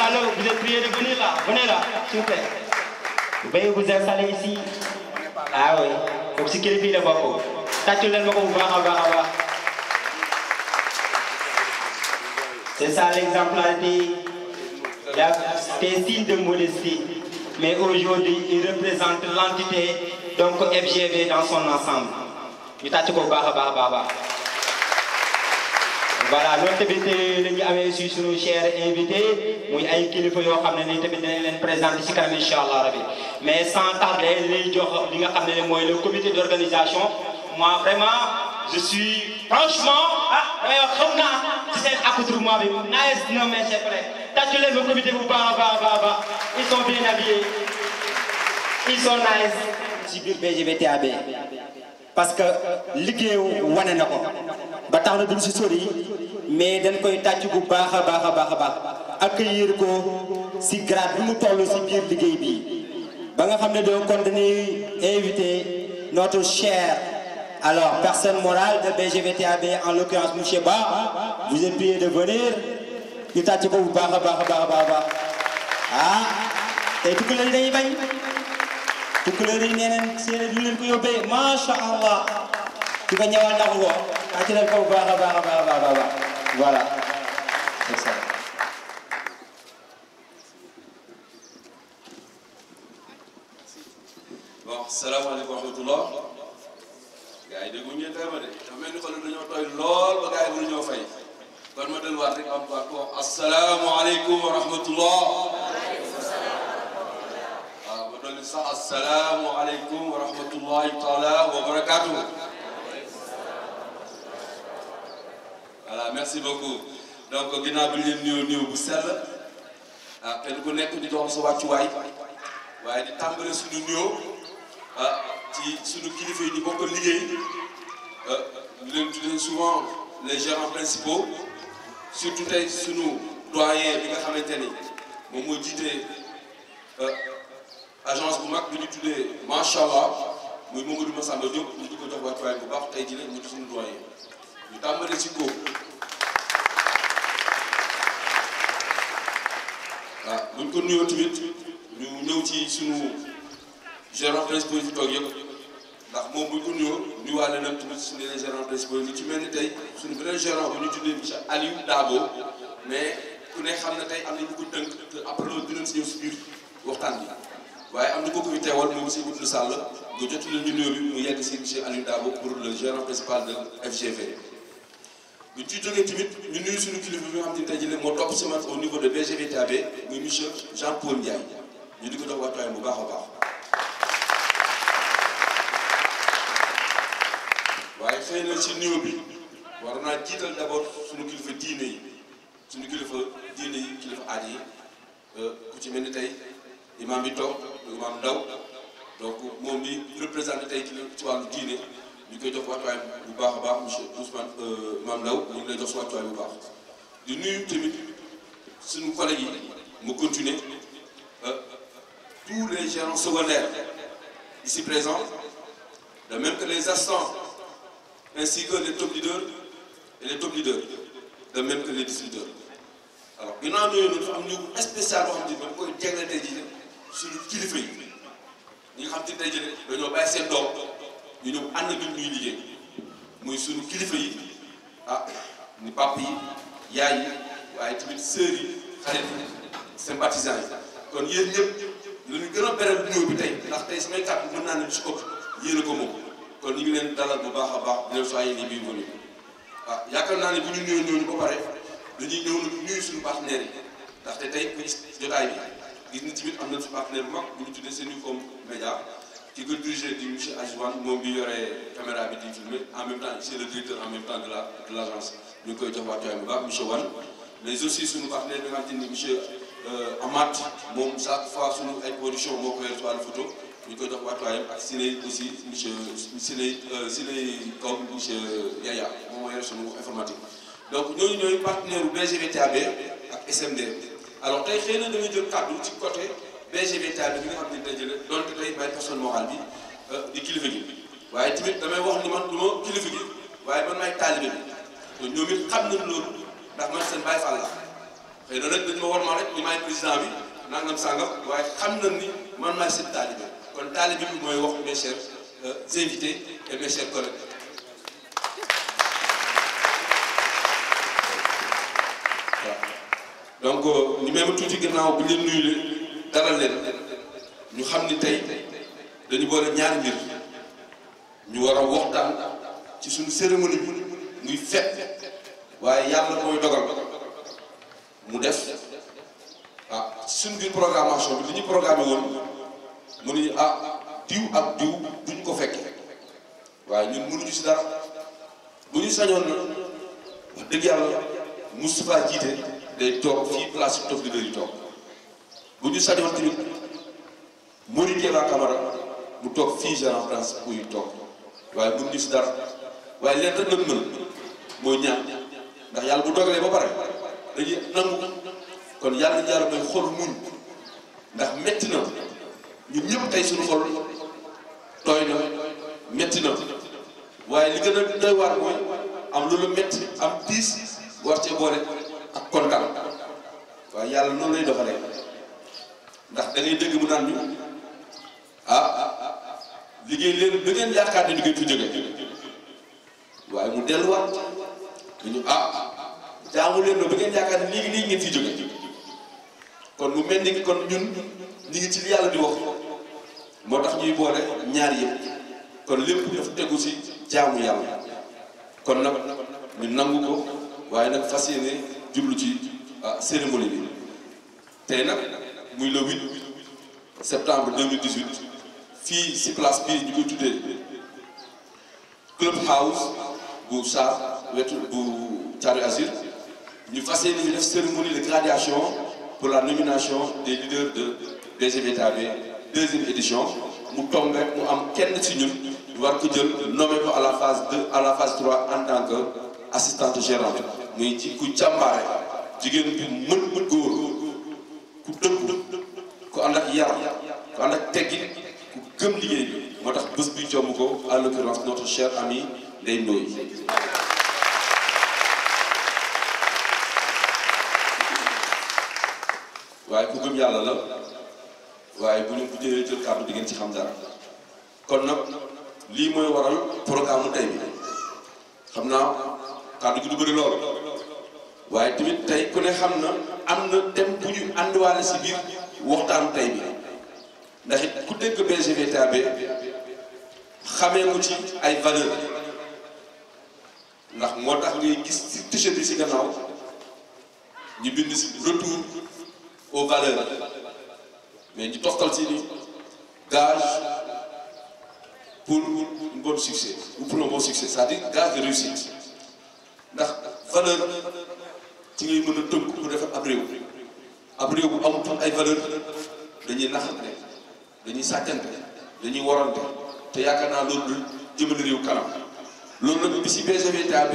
alors vous êtes priés de venir là, venez là, s'il vous plaît. Veuillez vous installer ici. Ah oui, comme si quelqu'un est beaucoup. C'est ça l'exemplarité, c'est signe de modestie. Mais aujourd'hui, il représente l'entité, donc FGV dans son ensemble. Voilà, notre invité, nous avons reçu sur nos chers invités. Nous avons présenté ici, Inch'Allah. Mais sans tarder, le comité d'organisation, moi vraiment, je suis franchement, c'est un accoutrement, nice, non, mais c'est vrai. Tâchez-les, le comité, vous ils sont bien habillés, ils sont nice. Si BGVTAB, parce que liggéey wane na ko ba tax na duñ ci sori mais dañ koy tàcc bu baax a baax accueillir ko ci grade bi mu toll ci biir liggéey bi ba nga xam ne donc kon dañuy inviter notre cher alors personne morale de BGVTAB en l'occurrence monsieur Ba vous êtes prié de venir ñu tàcc ko bu baax a baax ah tey tukki lañ dañuy bañ couleur yi neeneen seen du leen ko yóbbee masha Allah ki ko ñëwal ndax ko ci leen ko baax voilà c'est ça bon salaamaaleykum wa rahmatullah gars yi déggu ngeen tey ma de dafa mel ni xol dañoo tooy lool ba gars yi mënu ñoo fay kon ma delluwaat rek am ko wax asalaamaaleykum wa rahmatullah Assalamu alaikum wa rahmatullahi ta'ala wa barakatuh. Voilà, merci beaucoup. Donc, ginnaaw bi leen nuyoo bu sell kenn ku nekk di dox sa wàccuwaay waaye di tàmbale suñu nuyoo ci suñu kilifa yi ñu bokk liggéey ñu leen tuddee souvent les gérants principaux surtout tey suñu doyen bi nga xamante ni moom moo jiite agence bu mag bi ñu tuddee macha allah muy Mamadou Massamba Diop ñu di ko jox wàccuwaay bu baax tey jii nag ñu di suñu doyen ñu tàmbale ci kooku waaw bu ñu ko nuyoo tamit ñu ñëw ci suñu gérant principal yi fi toog yëpp ndax moom bu ñu ko nuyoo nuyuwaale na tamit suñu yeneen gérant principal yi ci mel ni tey suñu beneen gérant bu ñu tuddee monsieur Aliou Dabo mais ku ne xam ne tey am na ñu ko tënk te après loolu dinañ si ñëw si biir waxtaan bi. waaye am na ko fi teewal muy monsieur Ibou Sall nga jotu leen ñu nuyoo bi mu yegg si monsieur Aliou Dabo pour le gérant principal de FGV. bu ñu ciy jógee tamit ñu nuyu suñu kilifa bi nga xam ne tey jii moo topp semence au niveau de BGVTAB muy monsieur Jean-Paul Ndiaye ñu di ko jox waxtaan bu baax a baax. waaye xëy na ci nuyoo bi war naa jiital d'abord suñu kilifa diine yi kilifa aada yi ku ci mel ni tey. imam bi toog imam Ndaw donc moom bi représenté tey ci wàllu diine ñu koy jox wàccuwaay bu baax a baax monsieur Ousmane imam Ndaw ñu ngi lay jox wàccuwaay bu baax di nuyu tamit suñu collègues yi mu continuer tous les gérants secondaires ici présents de même que les assistants ainsi que les top leaders et les top leaders de même que les distributeurs alors ginnaaw ñooñu dafa am ñu spécial boo xam ne dañ koy jagleel tey jii suñu kilifa yi ñi nga xam te tey jii dañoo bàyyi seen doom ñu ñëw ànd ak ñuy liggéey muy suñu kilifa yi ni papa yi yaay yi waaye tamit sœurs yi xarit yi sympathisants yi kon yéen ñëpp lu ñu gën a beral ñëw bi tey ndax tey samay kàddu mën naa ne ci ëpp yéen a ko moom kon ñu ngi leen dalal bu baax a baax di leen soyez les bienvenus yaakaar naa ne bu ñu nuyoo ñooñu ba pare dañuy ñëw nag nuyu suñu partenaires yi ndaxte tey ku gis jotaay bi gis ni tamit am na suñu partenaire bu mag bu ñu tuddee Senucom Média qui ko dirigé di monsieur Adjouane moom bi yore caméra bi di filmer en même temps c'est le directeur en même temps de l'agence ñu ngi koy jox wàccuwaay bu baax monsieur Wane mais aussi suñu partenaire bi nga xam te ni monsieur Amath moom chaque fois suñu ay production moo koy yor wàllu photo ñu koy jox wàccuwaayam ak Sine aussi monsieur Sine comme monsieur Yaya moom moo yor suñu informatique donc ñooñu ñooy partenaire u BGVTAB ak SMD alors tey xëy na damay jël kàddu ci côté BGVTAB bi nga xam ne tey jëlee donte tey may personne morale bi di kilifa gi waaye tamit damay wax ni man du ma kilifa gi waaye man may taalibe bi te ñoom it xam nañ loolu ndax man seen Baay Faal la xëy na nag dañu ma war maa rek ni maay président bi nangam sangam waaye xam na ni man maay seen taalibe kon taalibe bi mooy wax mes chers invités et mes chers collègues. donc ñu même tuuti gannaaw bu leen nuyu leen dalal leen ñu xam ni tey dañu boole ñaari mbir ñu war a waxtaan ci suñu cérémonie bi muy fête waaye yàlla mooy dogal mu def ci suñu biir programmation bi li ñu programmé woon mu ne diw ak diw duñ ko fekk waaye ñun mënuñu si dara bu ñu sañoon na wax dëgg yàlla Moustapha jiite day toog fii place top leader yi toog bu ñu sañoon tamit Mori Keba Camara mu toog fii gérant place buy toog waaye mënuñu si dara waaye leen rek lañ mën mooy ñaan ndax yàlla bu dogalee ba pare dañuy nangu kon yàlla may xol muñ ndax metti na ñun ñëpp tey suñu xol tooy na metti na waaye li gën a doy waar mooy am loolu metti am tiis war cee boole ak kontaan waaye yàlla noonu lay doxalee ndax da ngay dégg mu naan ñu liggéey leen da ngeen yaakaar ne du ngeen fi jóge waaye mu delluwaat ñu jaamu leen ba ngeen yaakaar ne léegi ngeen fi jóge kon mu mel ni kon ñun ñu ngi ci li yàlla di wax moo tax ñuy boole ñaar yëpp kon lépp dafa tegu ci jaamu yàlla kon nag ñu nangu ko waaye nag fas yéene jublu ci cérémonie bi tey nag muy le 8 septembre 2018 fii ci place bii ñu koy tuddee Club House bu Sarr wetu bu Thiaroye Azur ñu fas yéene ñu def cérémonie de graduation pour la nomination des leaders de BGVTAB deuxième édition mu tombe mu am kenn ci ñun ñu war ko jël nommé ko à la phase 2 à la phase 3 en tant que assistante gérante muy ci ku jàmbaare jigéen bi mën góor ku dëgg ku ànd ak yar ku ànd ak teggin ku gëm liggéey bi moo tax bés bi jomb ko en l'occurrence notre cher ami Ndeye Ndoye waaye ku gëm yàlla la waaye bu ñu bu jëlee jël kàddu di ngeen ci xam dara kon nag lii mooy waral programme mu tey bi xam naa kàddu gi du bëri lool waaye tamit tey ku ne xam na am na thème bu ñu àndiwaale si biir waxtaanu tey bi ndax it ku dégg BGVTAB xamee ko ci ay valeur ndax moo tax ngay gis ci t-shirt bi si gannaaw ñu bind si retour aux valeurs mais ñu toftal ci ni gage pour un bon succès ou pour un bon succès c'est-à-dire gage de réussite ndax valeur ci ngay mën a tënk pour defar ab réew bu amutul ay valeur dañuy naxante dañuy sàccante dañuy warante te yaakaar naa loolu jëmale réew kanam loolu nag bi si BGVTAB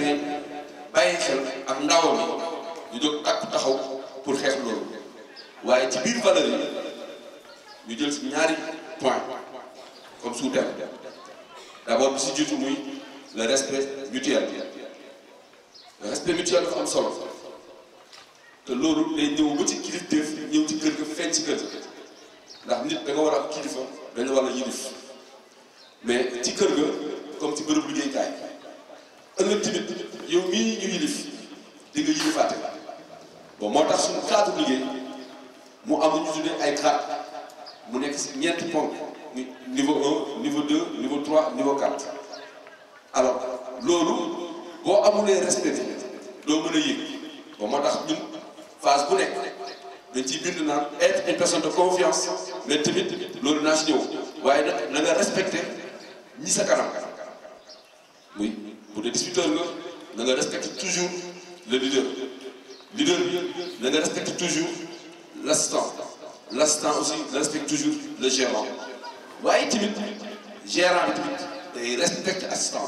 bàyyi xel ak ndawam yi ñu jóg takku taxaw pour xeex loolu waaye ci biir valeur yi ñu jël si ñaari point comme sous-thème d'abord bi si jiitu muy le respect mutuel le respect mutuel dafa am solo te loolu day ñëw ba ci kilifteef ñëw ci kër ga feeñ ci kër ndax nit da nga war a am kilifa dañu war a yilif mais ci kër ga comme ci bërëb liggéeykaay ëllëg tamit yow mii ñu yilif di nga yilifaate bon moo tax suñu cadre liggéey mu am ñu tuddee ay grade mu nekk si ñeenti ponk niveau 1 niveau 2 niveau 3 niveau 4 alors loolu boo amulee respect doo mën a yëg bon moo tax ñun phase bu nekk dañ ciy bind naan être une personne de confiance mais tamit loolu naa si ñëw waaye nag na nga respecté ñi sa kanam muy bu dee disputeur nga na nga respecté toujours le leader bi na nga respecté toujours l'assistant aussi respecte toujours le gérant waaye tamit gérant bi tamit day respecte assistant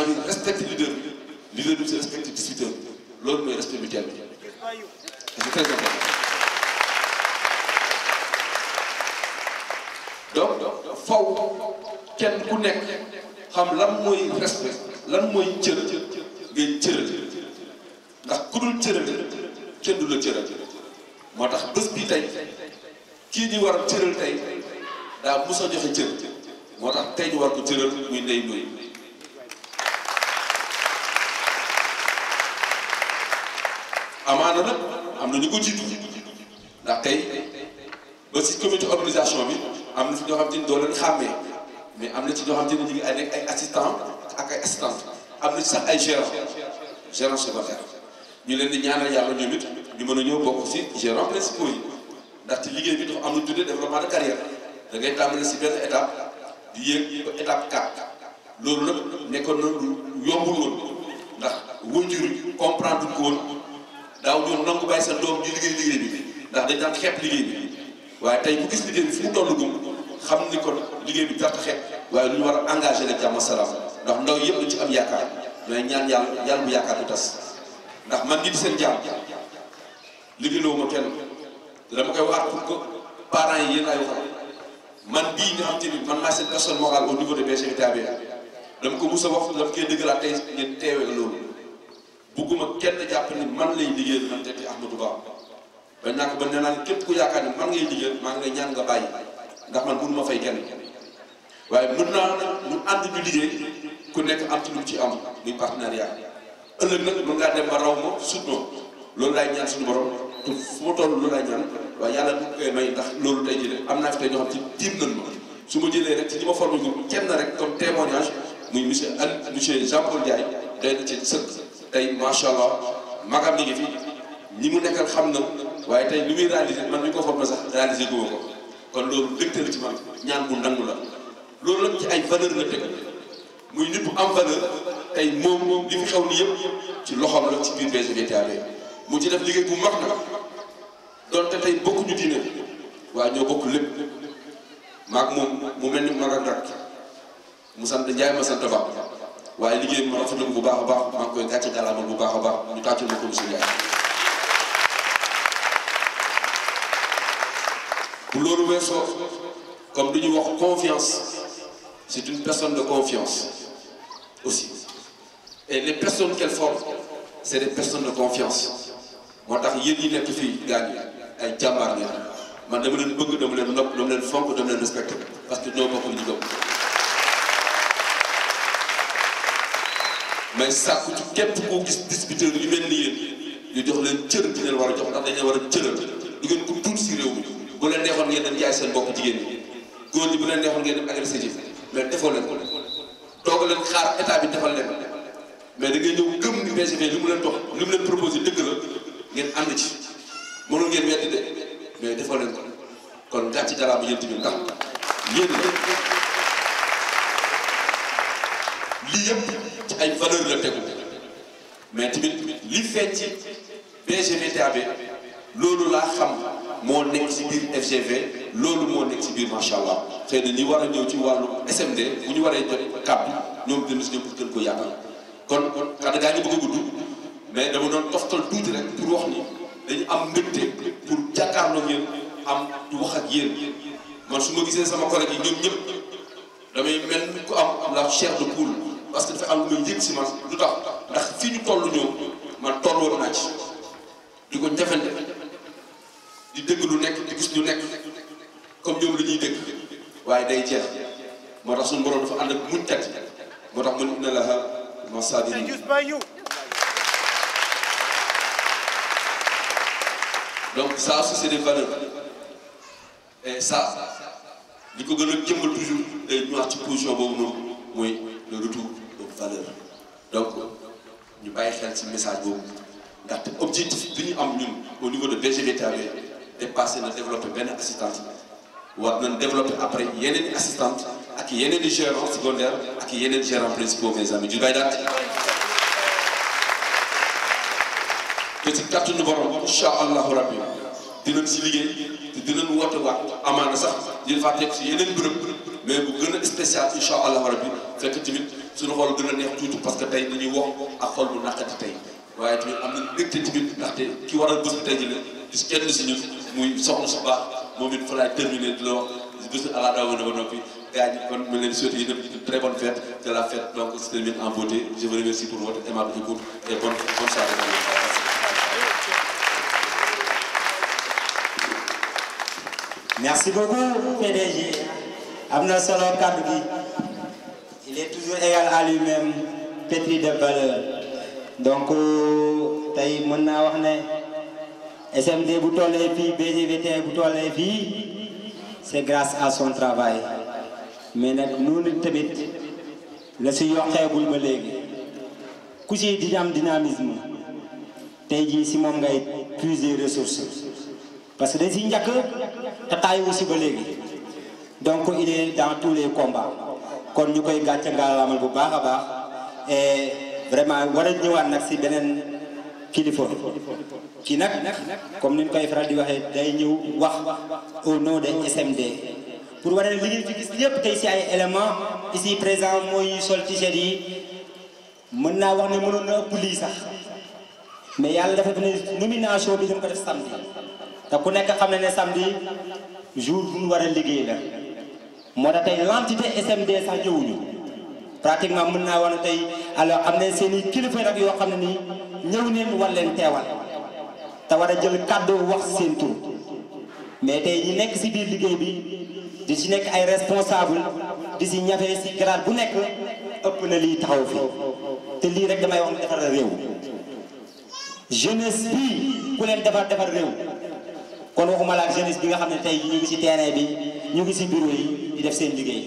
bi respecte leader bi si respecte disputeur bi loolu mooy respect mutuel bi c'est très important donc faw kenn ku nekk xam lan mooy respect lan mooy cër ngay cërale ndax ku dul cërale kenn du la cëral moo tax bés bi tey kii ñu war a cëral tey daa mos a joxe cër moo tax tey ñu war ko cëral muy Ndeye Ndoye amaana nag am na ñu ko jiitu ndax tey ba si comité organisation bi am na fi ñoo xam te ni doo leen xàmmee mais am na ci ñoo xam te ni ñu ngi nekk ay assistant ak ay assistante am na ci sax ay gérant secondaire ñu leen di ñaanal yàlla ñoom it ñu mën a ñëw bokk si gérant principaux yi ndaxte liggéey bi dafa am lu tuddee développement de carrière da ngay tàmbali si benn étape di yéeg ba étape 4 loolu nag nekkoon na lu yombul woon ndax waajur yi comprendre ko woon daaw ñoom nangu bàyyi sa doom di liggéey bi ndax dañ daan xeeb liggéey bi waaye tey bu gis liggéey bi fu mu toll gum xam ni kon liggéey bi gàtt xeeb waaye lu ñu war a engagé la jàmm salaam ndax ndaw yëpp dañ ci am yaakaar mais ñaan yàlla bu yaakaar du tas ndax man ngi di seen jàmm liggéeyloo ma kenn dama koy wax pour que parents yi yéen ay wax man bii nga xam te ni man maa seen personne morale au niveau de BGVTAB dama ko mus a wax dama koy dëggalaat tey ngeen teewee loolu bugguma kenn jàpp ni man lay liggéeyal man te Ahmadou Ba bañ naa ko ba nee naa ne képp ku yaakaar ni man ngay liggéeyal maa ngi lay ñaan nga bàyyi ndax man mënu ma fay kenn waaye mën naa ñu ànd ñu liggéey ku nekk am ci lu ci am muy partenariat ëllëg nag mën ngaa dem ba raw ma sut ma loolu laay ñaan suñu borom te fu ma toll loolu laay ñaan waaye yàlla du koy may ndax loolu tey jii am naa fi tey ñoo xam ci tiim nañ ma su ma jëlee rek ci li ma formé ko kenn rek comme témoignage muy monsieur Jean-Paul Ndiaye day na ci sëkk tey macha allah magam mi ngi fi ñi mu nekkal xam na waaye tey li muy réalisé man mi ko formé sax réalisé gu ma ko kon loolu dëgtal ci man ñaan bu nangu la loolu nag ci ay valeur la teg muy nit bu am valeur tey moom li fi xew ni yëpp ci loxoom la ci biir BGVTAB mu ci def liggéey bu mag nag donte tey bokkuñu diine waaye ñoo bokk lépp maag moom mu mel ni mag ak rak mu sant Ndiaye ma sant Ba waaye liggéey bi ma rafetlu bu baax a baax maa ngi koy gàcce gàllaama bu baax a baax ñu tàccul ma ko monsieur Ndiaye. bu loolu weesoo comme du ñu wax confiance c'est une personne de confiance aussi et les personnes qu'elle forme c'est des personnes de confiance moo tax yéen ñi nekk fii gaañ ay jàmbaar ngeen man dama leen bëgg dama leen nopp dama leen fonk dama leen respecté parce que ñoo bokk li ñu gëm mais sàkku ci képp koo gis distributeur yu mel ni yéen ñu jox leen cër di leen war a jox ndax dañ leen war a cëral du ngeen ko tuut si réew mi bu leen neexoon ngeen dem jaay seen bopp jigéen ñi góor ñi bu leen neexoon ngeen dem agressé ji mais defoo leen ko toog leen xaar état bi defal leen mais da ngay ñëw gëm ni BGV li mu leen dox li mu leen proposé dëgg la ngeen ànd ci mënul ngeen weddi de mais defoo leen ko kon gàcce garaam yéen tamit ndax yéen lii yëpp ci ay valeur la tegu mais tamit li feeñ ci BGVTAB loolu laa xam moo nekk ci biir FGV loolu moo nekk ci biir macha allah xëy na ñi war a ñëw ci wàllu SMD bu ñu waree jot kàddu ñoom dina si ñëw pour gën ko yaatal kon xanaa gaa ngi bëgg a gudd mais dama doon toftal tuuti rek pour wax ni dañu am mbégte pour jàkkaarloo yéen am du wax ak yéen man su ma gisee sama collègue yi ñoom ñëpp damay mel ni ku am la chair de poule parce que dafa am lu may yëg si man lu tax ndax fii ñu toll ñoom man toll woon naa ci di ko njafante di dégg lu nekk di gis lu nekk comme ñoom la ñuy dégg waaye day jeex moo tax suñu borom dafa ànd ak muñ kat moo tax man inna laha masabirin donc ça aussi c'est des valeurs et ça li ko gën a jëmbal toujours day ñëwaat ci position boobu noonu mooy le retour aux valeurs donc ñu bàyyi xel ci message boobu ndaxte objectif bi ñu am ñun au niveau de BGVTAB dépassé na développé benn assistante war nañ développé après yeneen assistante ak yeneen i gérants secondaires ak yeneen gérants principaux mes amis du bay daal te ci kàttanu borom incha allahu rabbi dinañ si liggéey te dinañ woote waat amaana sax dina faa teg si yeneen bërëb mais bu gën a spécial incha allahu rabbi fekk tamit suñu xool gën a neex tuuti parce que tey dañuy wax ak xol bu naqati tey waaye tamit am na mbégte tamit ndaxte ki war a bés bi tey ji la gis kenn si ñun muy soxna su baax moom it fa laay terminer di la wax bés à la daaw na ba noppi gars yi kon ma leen souhaiter yéen une très bonne fête que la fête donc se termine en beauté je vous remercie pour votre aimable écoute et bonne soirée. Merci beaucoup PDG am na solo kàddu gi il est toujours égal à lui-même pétri de valeur donc tey mën naa wax ne SMD bu tollee fii BGVT bu tollee fii c'est grâce à son travail mais nag noonu tamit la si yokkeegul ba léegi ku ci di am dynamisme tey jii si moom ngay puiser ressources parce que dañ si njëkk te taayu aussi ba léegi donc il est dans tous les combats kon ñu koy gàcce ngalamal bu baax a baax et vraiment war a ñëwaat nag si beneen kilifa kii nag comme ni ñu koy faral di waxee day ñëw wax au nom de SMD pour wane ne li ngeen fi gis yëpp tey si ay éléments ici présent mooy sol t-shirt yi mën naa wax ne mënoon na ëpp lii sax mais yàlla dafa def ne nomination bi dañ ko def samedi te ku nekk xam ne ne samedi jour bu ñu war a liggéey la moo tax tey l'entité SMD sax ñëwuñu pratiquement mën naa wax ne tey alors am nañ seen i kilifa nag yoo xam ne nii ñëw neen war leen teewal te war a jël kàddu wax seen tur mais tey ñi nekk si biir liggéey bi di si nekk ay responsable di si ñafe si grade bu nekk ëpp na lii taxaw fi te lii rek damay wax ne defar réew jeunesse bi ku leen defar réew kon waxuma la ak jeunesse bi nga xam ne tey ñu ngi si terrain bi ñu ngi si bureau yi di def seen liggéey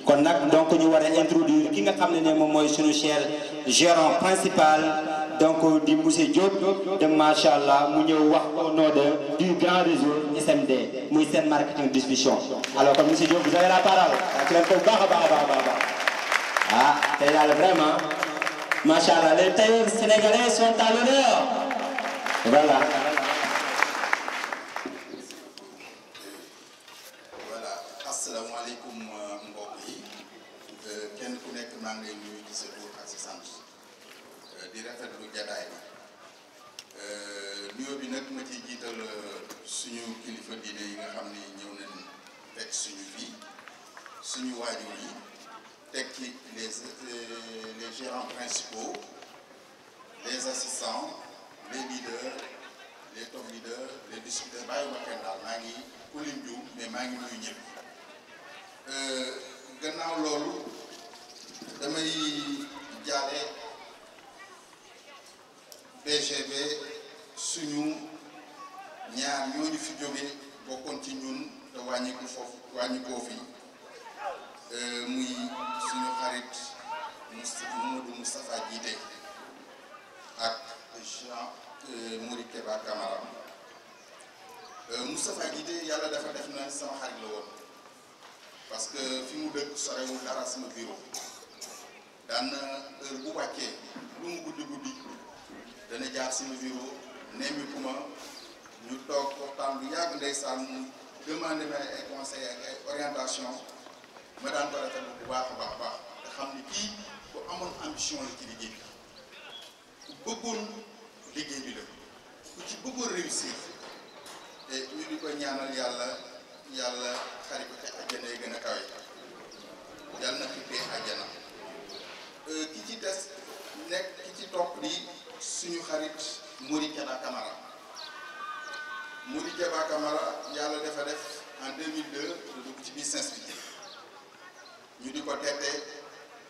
kon nag donc ñu war a introduire ki nga xam ne moom mooy sunu cher gérant principal donc di monsieur Diop de macha allah mu ñëw wax au nom du grand réseau SMD muy seen marketing distribution alors kon monsieur Diop vous avez la parole ak leen ko baax a baax ah tey daal vraiment macha allah les tailleurs sénégalais sont à l'honneur voilà. asalaamaaleykum mbokk yi kenn ku nekk maa ngi lay nuyu ci sa tur ak sa sant di rafetlu jataay bi nuyoo bi nag ma ciy jiital suñu kilifa diine yi nga xam ni ñëw nañ fekk suñu fii suñu waajur yi teg ci les gérants principaux les assistants les leaders les top leaders les distributeurs bàyyiwuma kenn daal maa ngi kulim juum mais maa ngi nuyu ñëpp. gannaaw loolu damay jaale BGV suñu ñaar ñooñu fi jóge bokkoon ci ñun te wàññikoo fi muy suñu xarit Mamadou Moustapha Djité ak Jean Mori Keba Camara Moustapha Djité yàlla dafa def na sama xarit la woon parce que fi mu dëkk sorewul dara sama bureau daan na heure bu wàccee lu mu guddi dana jaar sama bureau nemmiku ma ñu toog waxtaan lu yàgg ndeysaan mu demandé ma ay conseil ak ay orientation ma daan ko rafetlu bu baax a baax te xam ni kii ku amoon ambition la ci liggéey bi ku bëggoon liggéey bi la ku ci bëggoon réussir te ñu di ko ñaanal yàlla xarit ko ci àjjana yi gën a kawe yàlla na xippee àjjana ki ci des nekk ki ci topp di suñu xarit Mori Keba Camara Mori Keba Camara yàlla dafa def en 2002 la dugg ci business bi ñu di ko teete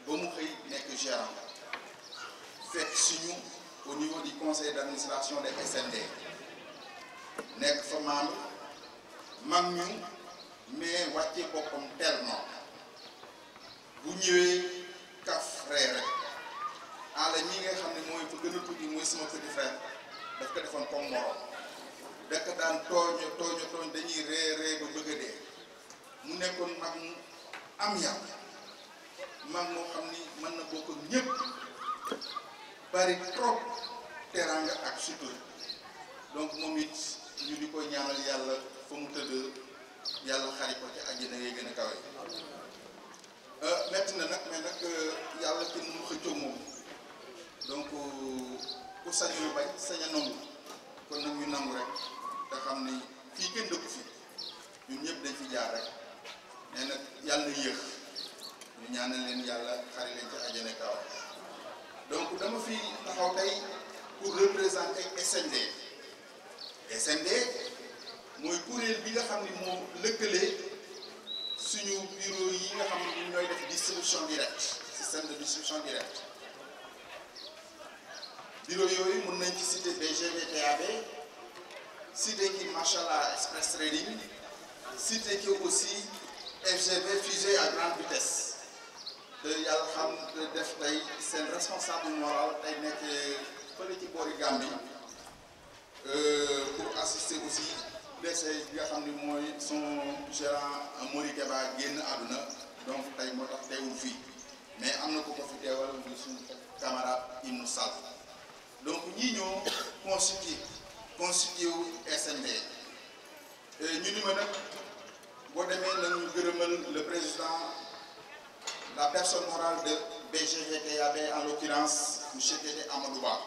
ba mu xëy nekk gérant fekk suñu au niveau du conseil d'administration de SND nekk fa membre mag ñu mais wàcce boppam tellement bu ñëwee kaf ree rek àlla ñi nga xam ne mooy fa gën a tuuti mooy sama petit frère daf ko defoon comme morom daf ko daan tooñ dañuy ree ba bëgg a dee mu nekkoon mag mu am yàq mag moo xam ni mën na bokk ak ñëpp bari trop teraanga ak sutur donc moom it ñu di ko ñaanal yàlla fa mu tëdd yàlla xari ko ci àjjana ngay gën a kawe metti na nag mais nag yàlla kenn mënu xëccoo moom donc ku sañ lu bañ sañ a nangu kon nag ñu nangu rek te xam ni fii kenn dëkku fi ñun ñëpp dañ fi jaar rek mais nag yàlla na yéex ñu ñaanal leen yàlla xari leen ci àjjana kawe donc dama fi taxaw tey pour représenter SMD mooy kuréel bi nga xam ni moo lëkkale suñu bureau yi nga xam ne ñooy def distribution directe système de distribution directe bureau yooyu mën nañ ci citer BGV TAB citer ki Machallah Express Trading citer ki aussi FGV fusée à grande vitesse te yàlla xam te def tey seen responsable moral tey nekk fële ci boori Gambie pour assister aussi décès bi nga xam ni mooy son gérant Mori Keba génn àdduna donc tey moo tax teewul fii mais am na ko ko fi teewal muy suñu camarade Ibnou Sall donc ñii ñoo constitué wu SND ñu ni ma nag boo demee nañu gërëmal le président la personne morale de BGV TAB en l'occurrence monsieur Tété Amadou Ba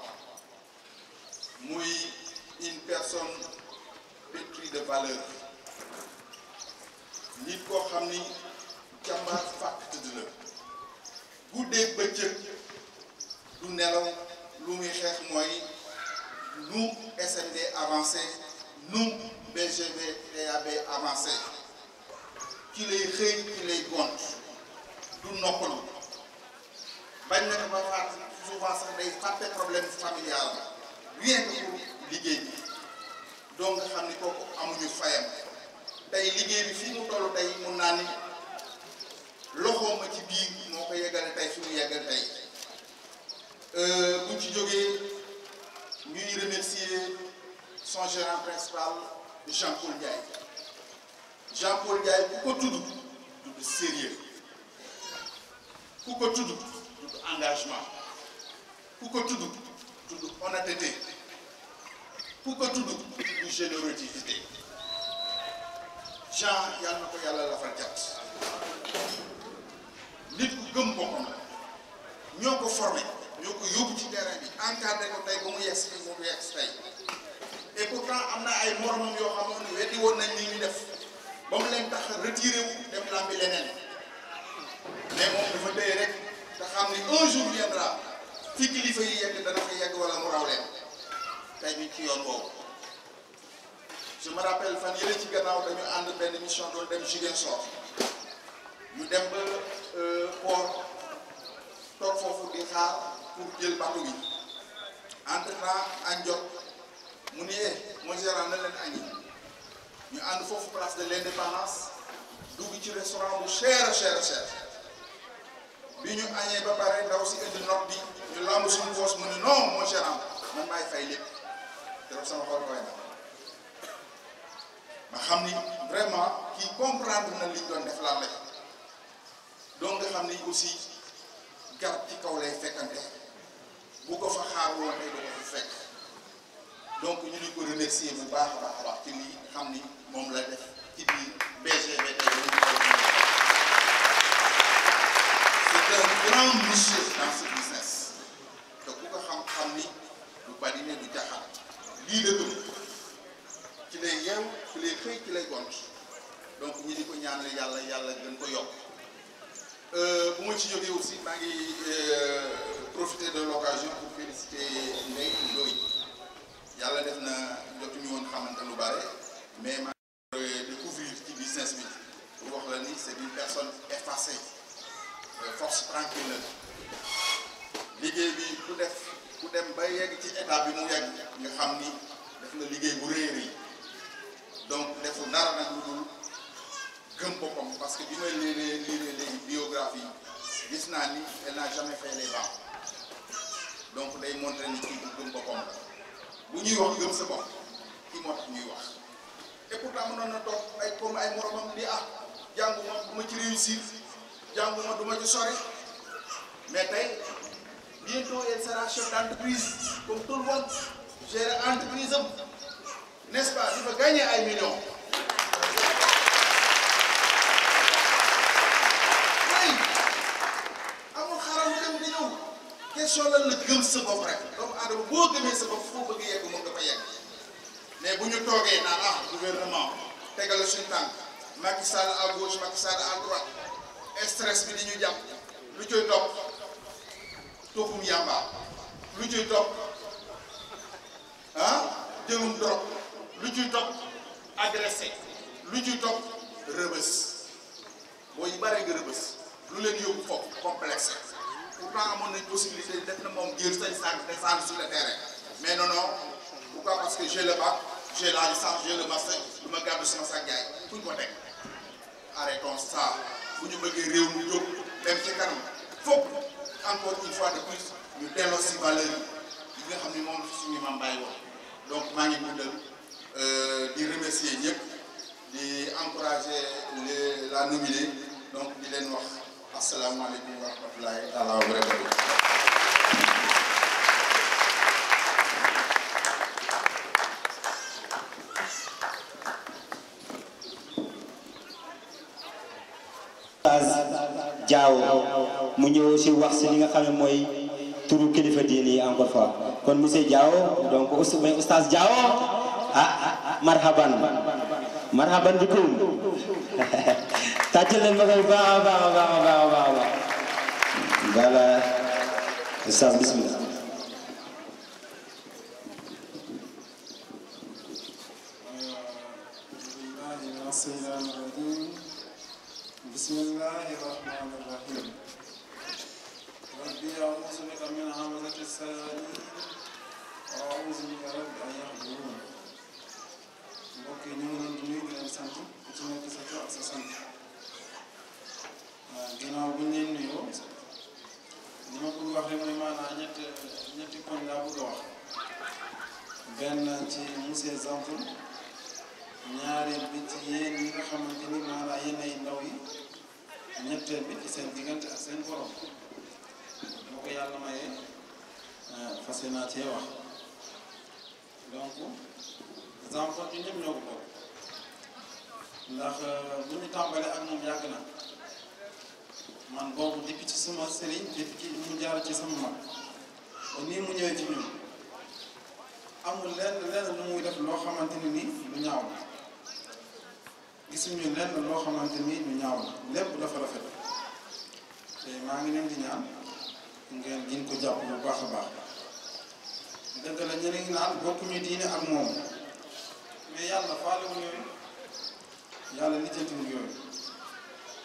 muy une personne pétrie de valeur nit koo xam ni jàmbaar fàkk tëdd la guddeeg bëccëg du nelaw lu muy xeex mooy nu SND avancé nu BGV TAB avancé ki lay xëy ki lay gont du noppalu bañ na ko ba fàtt souvent sax day fàtte problème familial rien que pour liggéey bi donc nga xam ni kooku amuñu fayam tey liggéey bi fii mu toll tey mun naa ni loxoom ma ci biir moo ko yeggale tey fi mu yeggal tey buñ ci jógee ñuy remercier son gérant principal Jean-Paul Ndiaye Jean-Paul Ndiaye ku ko tudd sérieux ku ko tudd engagement ku ko tudd honnêteté ku ko tudd générosité Jean yàlla na ko yàlla lafal jàpp nit ku gëm boppam la ñoo ko formé ñoo ko yóbbu ci terrain bi encadré ko tey ba mu yegg si mu yegg si tey et pourtant am na ay moromam yoo xamoon ne weddi woon nañ li ñu def ba mu leen tax retiré wu dem lambi leneen mais moom dafa tëye rek te xam ni un jour viendra fi kilifa yi yegg dana fa yegg wala mu raw leen tey ñu ci yoon boobu je me rappelle fan yële ci gannaaw dañu ànd benn mission doon dem Ziguinchor ñu dem ba port toog foofu di xaar pour jël bateau bi entre temps añ jot mu ni mon gérant na leen añi ñu ànd foofu place de l'indépendance dugg ci restaurant bu cher bi ñu añee ba pare ndaw si indi note bi ñu lamb suñu poos mu ni non mon gérant man maay fay lépp te daf sama xol koy na ma xam ni vraiment kii comprendre na li ñu doon def lan la donc nga xam ni aussi garab ci kaw lay fekkante bu ko fa xaar woon tey du ko fa fekk donc ñu ngi ko remercier bu baax a baax ci lii xam ni moom la def ci biir BGV tey c'est un grand monsieur dans ce business te ku ko xam ni du badine du jaxal lii la gëm ci lay yeew ci lay xëy ci lay gont donc ñu di ko ñaanal yàlla gën ko yokk bu ma ci jógee aussi maa ngi profiter de l'occasion pour féliciter Ndeye Ndoye yàlla def na jotuñu woon xamante lu bare mais maa ngi découvrir ci business bi pour wax la ni c'est une personne effacée force tranquille liggéey bi ku dem ba yegg ci état bi mu yegg nga xam ni def na liggéey bu rëy rëy donc deful dara nag lu dul gëm boppam parce que bi may léegi biographie gis naa ni elle n'a jamais fait les bancs donc day montrer ni kii bu gëm boppam la bu ñuy wax gëm sa bopp kii moo tax ñuy wax et pourtant mënoon na toog ay comme ay moromam di jànguma du ma ci réussir jànguma du ma ci sori mais tey bientôt elle sera chef d'entreprise comme tout le monde gérer entreprise am n'est-ce pas di fa gagner ay millions. question lan la gëm sa bopp rek doomu aadama boo gëmee sa bopp foo bëgg yegg moom dafa yegg mais bu ñu toogee naan gouvernement tegale suñu tànk Macky Sall à gauche Macky Sall à droite stress bi di ñu jàpp lu ciy topp toxum yàmba lu ciy topp jëlum drop lu ciy topp agressé lu ci topp rëbës boo yi bare nga rëbës lu leen yóbbu foofu complexe pourtant amoon nañ possibilité def na moom ngir sañ descendre sur le terrain mais non non pourquoi parce que j'ai le bac j'ai la licence j'ai le master lu ma gàddu sama sac jaay fu ñu ko teg arrêtons ça bu ñu bëggee réew mi jóg dem ci kanam foog encore une fois de plus ñu delloo si valeur yi nga xam ni moom suñu maam bàyyi woon donc maa ngi guddal di remercier ñëpp di encourager la nominée donc di leen wax asalaamaaleykum wa rahmatulahi taala wa barakatuh. Diaw mu ñëw si wax si li nga xam ne mooy turu kilifa diini yi encore fois kon monsieur Diaw donc mooy oustaz Diaw marhaban marhaban bikum tàcc leen ma koy baax a baax a baax a baax a baax voilà oustaz bismillah. بسم الله الرحمن الرحيم ربي أعوذ بك من همزة الشياطين وأعوذ بك رب أن يحضرون mbokk yi ñu ngi leen di nuyu di leen sant ku ci nekk sa tur ak sa sant ginnaaw bu ñu leen nuyoo li ma bëgg wax rek mooy maanaam ñetti poñ laa bëgg a wax benn ci monsieur Zampoul ñaareel bi ci yéen ñi nga xamante ni maanaam yéen ay ndaw yi ñetteel bi ci seen diggante ak seen borom moo ko yàlla mayee fas naa cee wax donc Zampoul ñu ñëpp ñoo ko bokk ndax bu ñu tàmbalee ak moom yàgg na man boobu depuis ci sama sëriñ depuis ci mu jaar ci sama mag ba nii mu ñëwee ci ñun amul lenn lu muy def loo xamante ni nii lu ñaaw la gisuñu lenn loo xamante ni lu ñaaw la lépp dafa rafet te maa ngi leen di ñaan ngeen gën ko jàpp bu baax a baax dëgg la ñeneen ngi naan bokkuñu diine ak moom mais yàlla faalewul yooyu yàlla lijjantiwul yooyu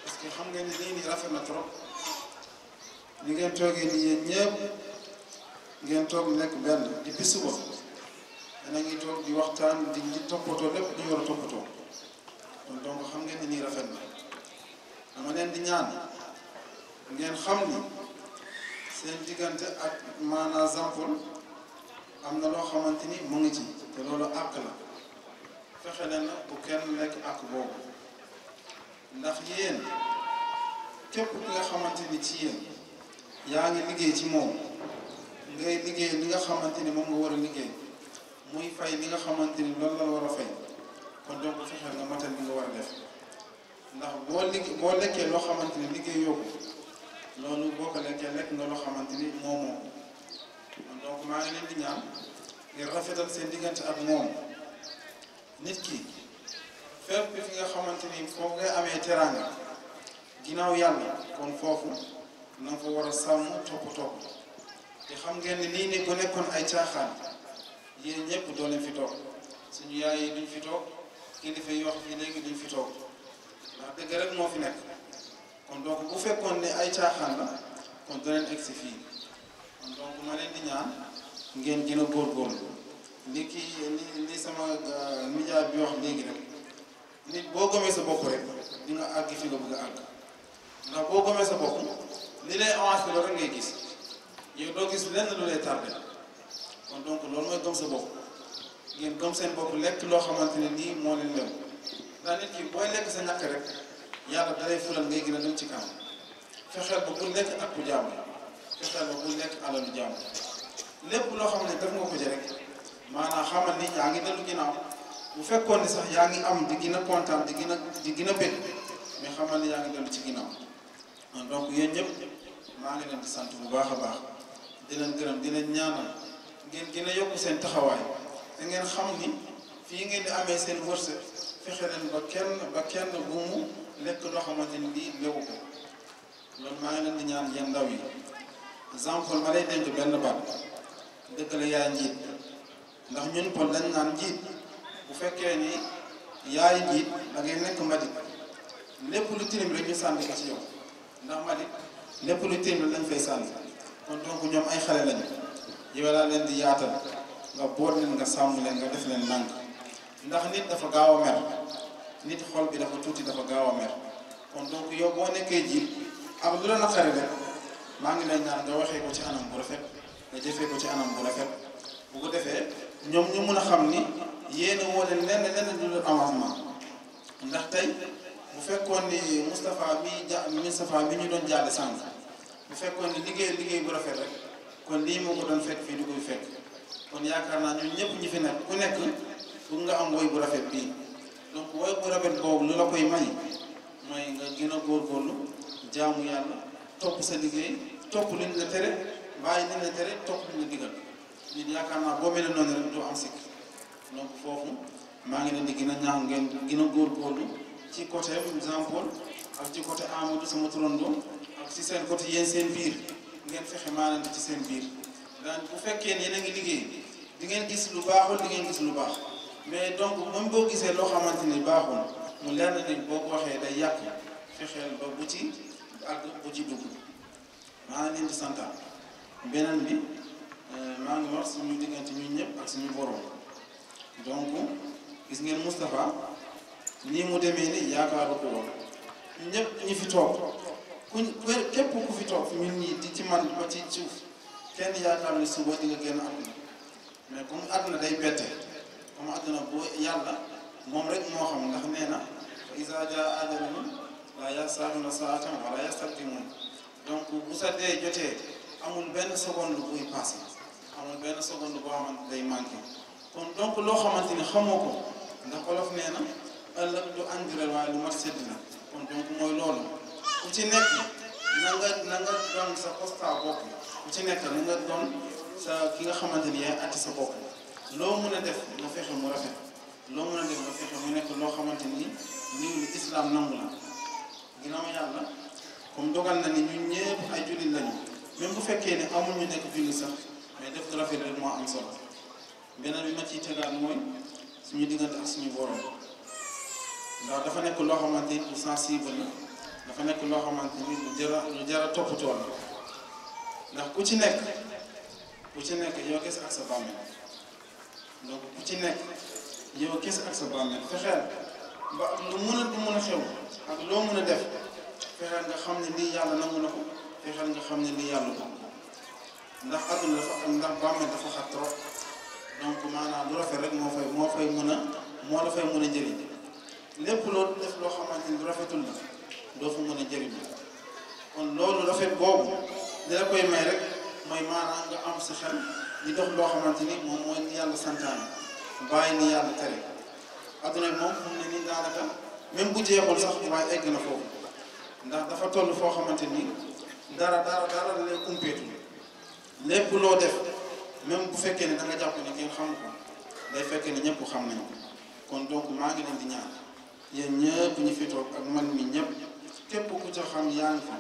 parce que xam ngeen ni lii nii rafet na trop li ngeen toogee nii yéen ñëpp ngeen toog nekk benn depuis suba dana ngi toog di waxtaan di toppatoo lépp di war a toppatoo kon donc xam ngeen ni nii rafet na dama leen di ñaan ngeen xam ni seen diggante ak maanaam Zampoul am na loo xamante ni mu ngi ci te loolu àq la fexe leen na bu kenn lekk àq boobu ndax yéen képp ki nga xamante ni ci yéen yaa ngi liggéey ci moom ngay liggéey li nga xamante ni moom nga war a liggéey muy fay li nga xamante ni loolu la war a fay kon donc fexeel nga matal li nga war a def ndax boo lekkee loo xamante ni liggéey yóbbu loolu boo ko lekkee lekk nga loo xamante ni moom kon donc maa ngi leen di ñaan ngir rafetal seen diggante ak moom nit ki fépp fi nga xamante ni foofu ngay amee teraanga ginnaaw yàlla kon foofu na nga fa war a sàmm topp te xam ngeen ni lii ni bu nekkoon ay caaxaan yéen ñëpp doo leen fi toog suñu yaay yi duñ fi toog kilifa yi wax fii léegi duñ fi toog ndax dëgg rek moo fi nekk kon donc bu fekkoon ne ay caaxaan la kon doo leen egsi fii kon donc ma leen di ñaan ngeen gën a góorgóorlu li sama média bi wax léegi rek nit boo gëmee sa bopp rek di nga àgg fi nga bëgg a àgg ndax boo gëmee sa bopp li lay avancé loolu rek ngay gis yow doo gis lenn lu lay tardé kon donc loolu mooy gëm sa bopp ngeen gëm seen bopp lekk loo xamante ne nii moo leen lew ndax nit ki booy lekk sa ñàkk rek yàlla dalay fulal ngay gën a dem ci kanam fexeel ba bul lekk ak ku jàmm fexeel ba bul lekk alalu jàmm lépp loo xam ne def nga ko ci rek maanaam xamal ni yaa ngi dellu ginnaaw bu fekkoon ni sax yaa ngi am di gën a kontaan di gën a bëgg mais xamal ni yaa ngi dellu ci ginnaaw donc yéen ñëpp maa ngi leen di sant bu baax a baax di leen gërëm di leen ñaanal ngeen gën a yokk seen taxawaay te ngeen xam ni fii ngeen di amee seen wërsëg fexe leen ba kenn bu mu lekk loo xamante ni lii lewu ko loolu maa ngi leen di ñaan yéen ndaw yi Zampoul ma lay dénk benn baat dëgg la yaa njiit ndax ñun Pël dañ naan njiit bu fekkee ni yaay njiit da ngay nekk mbalit lépp lu tilim rek ñu sànni ko ci yow ndax mbalit lépp lu tilim rek lañ fay sànni kon donc ñoom ay xale lañu yow laa leen di yaatal nga boot leen nga sàmm leen nga def leen nànk ndax nit dafa gaaw a mer nit xol bi dafa tuuti dafa gaaw a mer kon donc yow boo nekkee jiit am lu la naqari rek maa ngi lay ñaan nga waxee ko ci anam bu rafet nga jëfee ko ci anam bu rafet bu ko defee ñoom ñu mun a xam ni yéen woo leen lenn lu dul avancement ndax tey bu fekkoon ni Moustapha mi ñu doon jaale sànq bu fekkoon ni liggéey bu rafet rek kon lii moo ko doon fekk fii du koy fekk kon yaakaar naa ñun ñëpp ñi fi nekk ku nekk bëgg nga am woy bu rafet bii donc woy bu rafet boobu lu la koy may mooy nga gën a góorgóorlu jaamu yàlla topp sa liggéey topp li ñu la tere bàyyi li ñu la tere topp li ñu la digal nit yaakaar naa boo mel noonu rek doo am sikk donc foofu maa ngi leen di gën a ñaax ngeen gën a góorgóorlu ci côté Jean Paul ak ci côté Amadou sama turando ak ci seen côté yéen seen biir ngeen fexe maanaam ci seen biir daan bu fekkee ne yéen a ngi liggéey di ngeen gis lu baaxul di ngeen gis lu baax mais donc même boo gisee loo xamante ni baaxul mu leer na ni boo ko waxee day yàq fexeel ba bu ci ak bu ci dugg maa ngi leen di santaan beneen bi maa ngi wax suñu diggante ñun ñëpp ak suñu borom donc gis ngeen Moustapha nii mu demee ni yaakaaru ko woon ñëpp ñi fi toog képp ku fi toog ñun ñii di ci man ba ci suuf kenn yaakaar ni suba di nga génn àdduna mais comme àdduna day bette comme àdduna bu yàlla moom rek moo xam ndax nee na iza jaa ajaluhum laa yasta'khiruna saa'atan wa laa yastaqdimuun donc bu sa dee jotee amul benn seconde buy passé amul benn seconde boo xamante day manqué kon donc loo xamante ni xamoo ko ndax olof nee na ëllëg du andirel waaye lu mat sedd na kon donc mooy loolu ku ci nekk na nga doon sa constat bopp ku ci nekk na nga doon sa ki nga xamante ni yaay atti sa bopp loo mën a def nga fexe mu rafet loo mën a def nga fexe mu nekk loo xamante ni lii lu islam nangu la ginnaaw yàlla comme dogal na ni ñun ñëpp ay jullit lañu même bu fekkee ne amul ñu nekk jullit sax mais def ko rafet rek moo am solo beneen bi ma ciy tegaat mooy suñu diggante ak suñu borom ndax dafa nekk loo xamante ni lu sensible la dafa nekk loo xamante ni lu jara toppatoo la ndax ku ci nekk yow kese ak sa bàmmeel donc ku ci nekk yow kese ak sa bàmmeel fexeel ba lu mën a xew ak loo mën a def fexeel nga xam ne lii yàlla nangu na ko fexeel nga xam ne lii yàlla ko ndax àdduna dafa am ndax bàmmeel dafa xat trop donc maanaam lu rafet rek moo la fay mën a jëriñ lépp loo def loo xamante ni lu rafetul la doo fa mën a jëriñ kon loolu rafet boobu li la koy may rek mooy maanaam nga am sa xel di dox loo xamante ni moom mooy ni yàlla santaane bàyyi ni yàlla tere adduna bi moom fu mu ne nii daanaka même bu jeexul sax waaye egg na foofu ndax dafa toll foo xamante ni dara lay kumpeetu lépp loo def même bu fekkee ne da nga jàpp ne kenn xam ko day fekkee ne ñëpp xam nañ ko kon donc maa ngi leen di ñaan yéen ñëpp ñi fi toog ak man mi ñëpp képp ku ca xam yaa ngi fi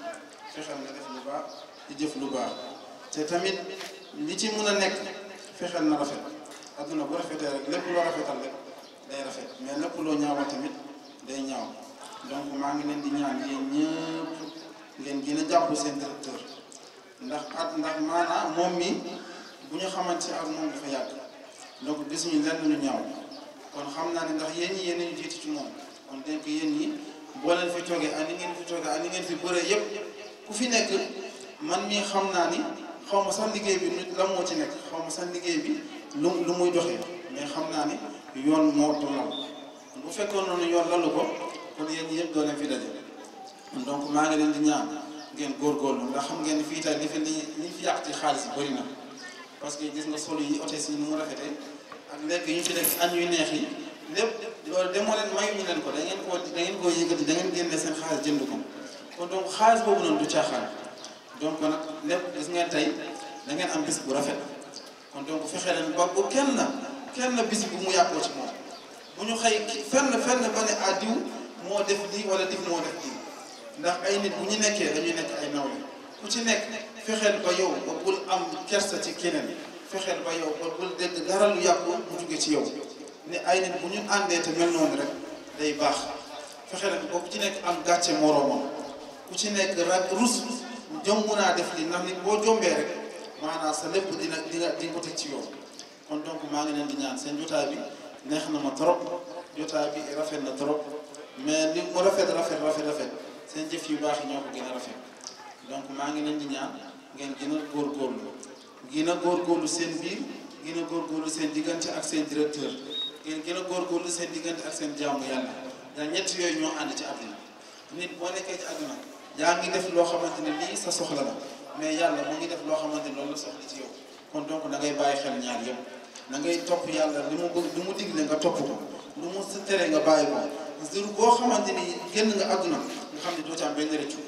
fexeel nga def lu baax di jëf lu baax te tamit li ci mën a nekk fexeel na rafet adduna bu rafetee rek lépp loo rafetal rek day rafet mais lépp loo ñaawal tamit day ñaaw donc maa ngi leen di ñaan yéen ñëpp ngeen gën a jàpp seen directeur ndax maanaam moom mi bu ñu xamante ak moom dafa yàgg donc gisuñu lenn lu ñaaw kon xam naa ne ndax yéen ñi yéen ñu jiitu ci moom kon denk yéen ñi boo leen fi toogee ak ni ngeen fi toogee ak ni ngeen fi bëree yëpp ku fi nekk man mii xam naa ni xaw ma sax liggéey bi nit la moo ci nekk xaw ma sax liggéey bi lu muy doxee mais xam naa ni yoon moo doonal bu fekkoon noonu yoon lalu ko kon yéen ñi yëpp doo leen fi daje donc maa ngi leen di ñaan ngeen góorgóorlu ndax xam ngeen fii tey li fi yàq ci xaalis bëri na parce que gis nga solo yi hôtesse yi ni mu rafetee ak lekk yi ñu fi def añ yu neex yi lépp loolu demoo leen mayuñu leen ko da ngeen koo yëkkati da ngeen génne seen xaalis jënd ko kon donc xaalis boobu noonu du caaxaan donc nag lépp gis ngeen tey da ngeen am bis bu rafet kon donc fexe leen ba bu kenn bis bu mu yàqoo ci moom bu ñu xëy fenn ba ne ah diw moo def lii wala diw moo def lii ndax ay nit bu ñu nekkee dañuy nekk ay nawle ku ci nekk fexeel ba yow ba bul am kersa ci keneen fexeel ba yow ba bul dégg dara lu yàqu mu jóge ci yow ne ay nit bu ñu àndee te mel noonu rek day baax fexe nag ba ku ci nekk am gàcce moroomam ku ci nekk rek rus jomb naa def li ndax nit boo jombee rek maanaam sa lépp di nga ko teg ci yoon kon donc maa ngi leen di ñaan seen jotaay bi neex na ma trop jotaay bi rafet na trop mais li mu rafet seen jëf yu baax yi ñoo ko gën a rafet donc maa ngi leen di ñaan ngeen gën a góorgóorlu seen biir gën a góorgóorlu seen diggante ak seen directeur ngeen gën a góorgóorlu seen diggante ak seen jaamu yàlla ndax ñett yooyu ñoo ànd ci àdduna nit boo nekkee ci àdduna yaa ngi def loo xamante ne lii sa soxla la mais yàlla mu ngi def loo xamante ne loolu la soxla ci yow kon donc da ngay bàyyi xel ñaar yëpp da ngay topp yàlla li mu bëgg li mu digle nga topp ko lu mu sa tere nga bàyyi ko jour boo xamante ni génn nga àdduna nga xam ne doo ci am benn rëccu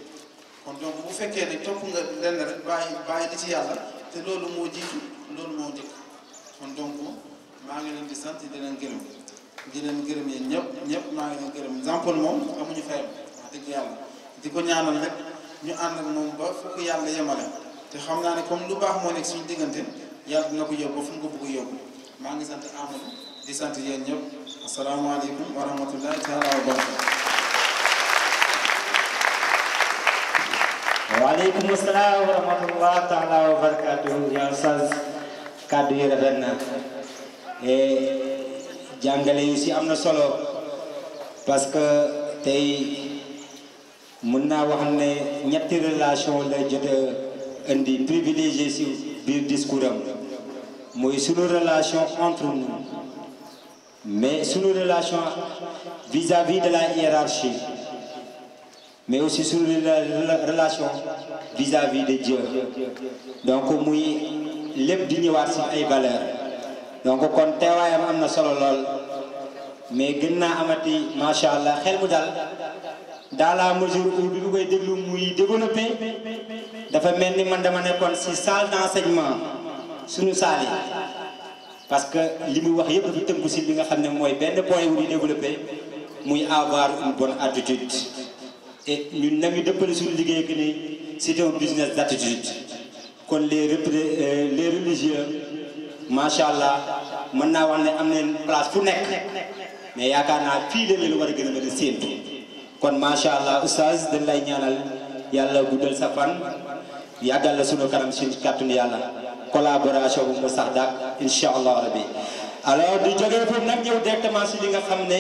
kon donc bu fekkee ne topp nga lenn rek bàyyi li ci yàlla te loolu moo jiitu loolu moo njëkk kon donc maa ngi leen di sant di leen gërëm yéen ñëpp maa ngi leen gërëm Jean Paul moom amuñu fayam wax dëgg yàlla di ko ñaanal rek ñu ànd ak moom ba fu ko yàlla yemale te xam naa ne comme lu baax moo nekk suñu diggante yàlla dina ko yóbbu ba fu mu ko bëgg yóbbu maa ngi sant Amadou di sant yéen ñëpp asalaamaaleykum wa rahmatullahi taala wa barakatu. waaleykum salaam wa rahmatullahi taala wa barakatu. yaa Oustaz kàddu yi rafet na jàngale yu si am na solo parce que tey mën naa wax ne ñetti relation la jot a indi privilégié si biir discours am mooy sunu relation entre nous mais sunu relation vis-à-vis de la hiérarchie mais aussi sunu relation vis-à-vis de Dieu donc muy lépp di ñëwaat si ay valeurs donc kon teewaayam am na solo lool mais gën naa amati macha allah xel mu dal dans la mesure où bi koy déglu muy développé dafa mel ni man dama nekkoon si salle d'enseignement suñu saal yi parce que li muy wax yëpp dafa tënku si li nga xam ne mooy benn point wu di développé muy avoir une bonne attitude et ñun nag ñu dëppale suñu liggéey que ni c'est un business d'attitude kon les religieux macha allah mën naa wax ne am nañ place fu nekk mais yaakaar naa fii la leen war a gën a mën a séentu kon macha allah oustaz dañ lay ñaanal yàlla guddal sa fan yàggal la sunu kanam si kàttanu yàlla collaboration bu mu sax daak incha allah rabbi alors di jógee foofu nag ñëw directement si li nga xam ne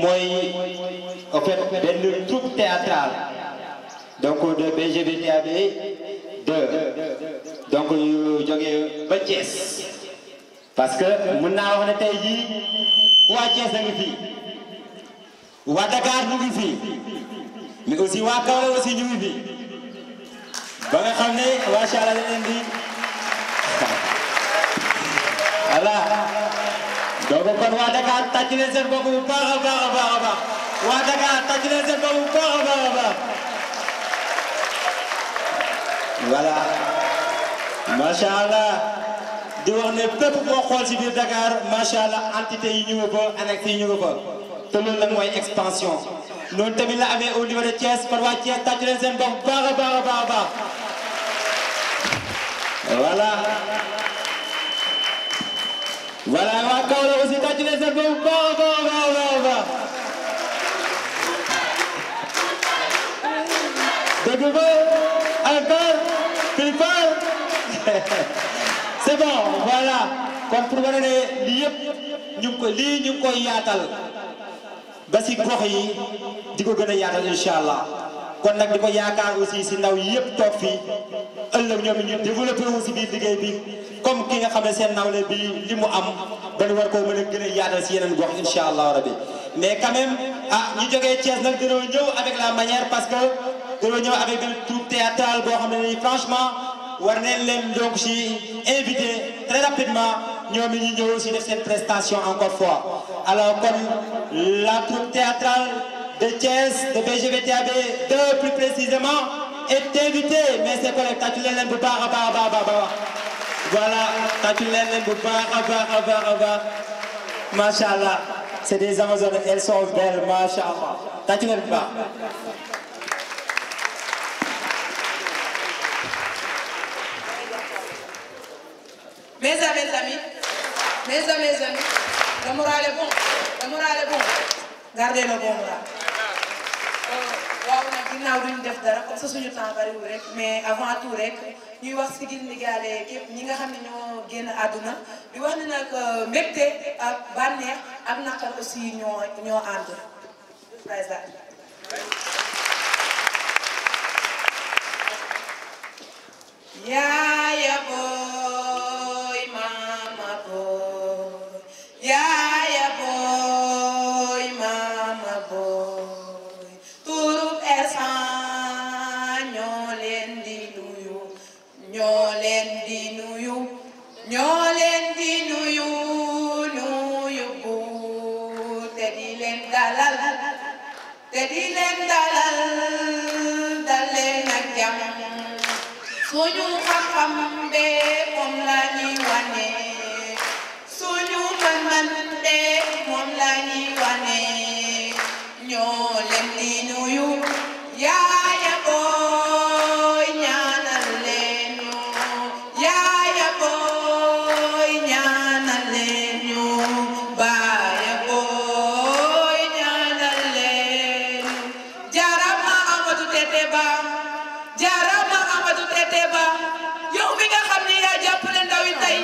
mooy en fait benn troupe théâtrale donc de BGVTAB 2 donc yu jógee ba Thiès parce que mën naa wax ne tey jii waa Thiès a ngi fi waa Dakar ñu ngi fi mais aussi waa Kaolack aussi ñu ngi fi ba nga xam ne macha allah da leen di voilà donc kon waa Dakar tàcc leen seen bopp bu baax a baax a baax a baax waa Dakar tàcc leen seen bopp bu baax a baax a baax voilà macha allah di wax ne bépp boo xool si biir Dakar macha allah entité yi ñu ngi fa annexe yi ñu ngi fa te loolu nag mooy expansion noonu tamit la amee au niveau de Thiès kon waa Thiès tàcc leen seen bopp bu baax a baax a baax a baax voilà. voilà waa Kaolack aussi tàcc leen seen bopp bu baax a baax a baax dëgg ba encore plus fort c'est bon voilà kon pour wane ne lii yëpp ñu ngi koy yaatal ba si gox yi di ko gën a yaatal incha allah kon nag di ko yaakaar aussi si ndaw yi yëpp toog fii ëllëg ñoom ñu développé wu si biir liggéey bi comme ki nga xam ne seen nawle bi li mu am ba ñu war koo mën a gën a yaatal si yeneen gox incha allah rabbi mais quand même ñu jógee Thiès nag dañoo ñëw avec la manière parce que dañoo ñëw avec une troupe théâtrale boo xam ne nii franchement war nañ leen donc si invité très rapidement ñoom ñu ñëw aussi def seen prestation encore fois alors comme la troupe théâtrale de Thiès de BGVTAB 2 plus précisément est invitée mais c'est correct tàccu leen bu baax a baax a baax a baax voilà tàccu leen bu baax a baax a baax a baax macha allah c'est des Amazones elles sont belles macha allah tàccu leen bu baax. Mes amis, le moral est bon, gardez le bon moral. waaw nag ginnaaw duñ def dara comme ça suñu temps bariwul rek mais avant tout rek ñuy wax si gil ndigaale képp ñi nga xam ne ñoo génn àdduna di wax ne nag mbégte ak bànneex ak naqar aussi ñoo ànd. yaaya booy mama booy yaaya booy mama booy turub Ersan ñoo leen di nuyu ñoo leen di nuyu ñoo leen di nuyu nuyu bu te di leen dalal te di leen dalal dal leen ak jàmm suñu xam-xam bee moom la ñuy wane suñu mën-mën bee moom la ñuy wane ñoo leen di nuyu yaaya booy ñaanal leen ñu yaaya booy ñaanal leen ñu baaya booy ñaanal leen jarama Amadou Tete Ba jarama Amadou Tete Ba yow mi nga xam ne yaa jàppale ndaw yi tey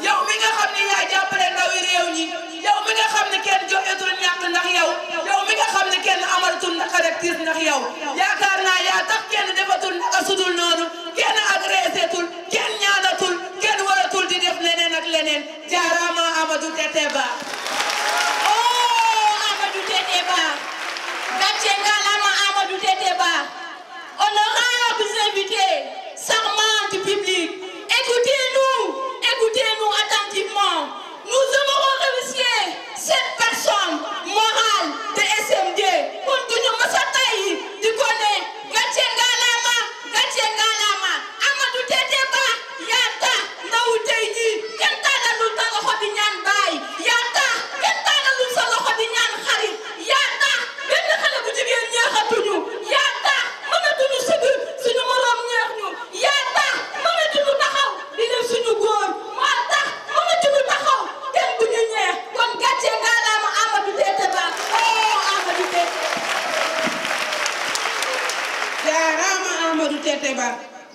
yow mi nga xam ne yaa jàppale ndaw yi réew ñi yow mi nga xam ne kenn joxetul ñàkk ndax yow yow mi nga xam ne kenn amalatul naka rek tiis ndax yow yaakaar naa yaa tax kenn defatul naka sudul noonu kenn agressetul kenn ñaanatul kenn waratul di def leneen ak leneen jarama Amadou Tete Ba oh Amadou Tete Ba gàcce ngalama Amadou Tete Ba honorables invités serment du public écoutez-nous attentivement. Nous aimerons remercier cette personne morale de SMD pour que nous masatayi di kone gàcce ngalama Amadou Tete Ba yaata ndaw tey ji kenn tànnalul sa loxo di ñaan baay yaata kenn tànnalul sa loxo di ñaan xarit yaata benn xale bu jigéen ñeexatuñu yaata mënatuñu sëgg suñu moroom ñeex ñu yaata mënatuñu taxaw di def suñu góor moo tax mënatuñu taxaw kenn du ñu ñeex kon gàcce ngalama Amadou Tete Ba oh Amadou Tete jaaraama Amadou Tete Ba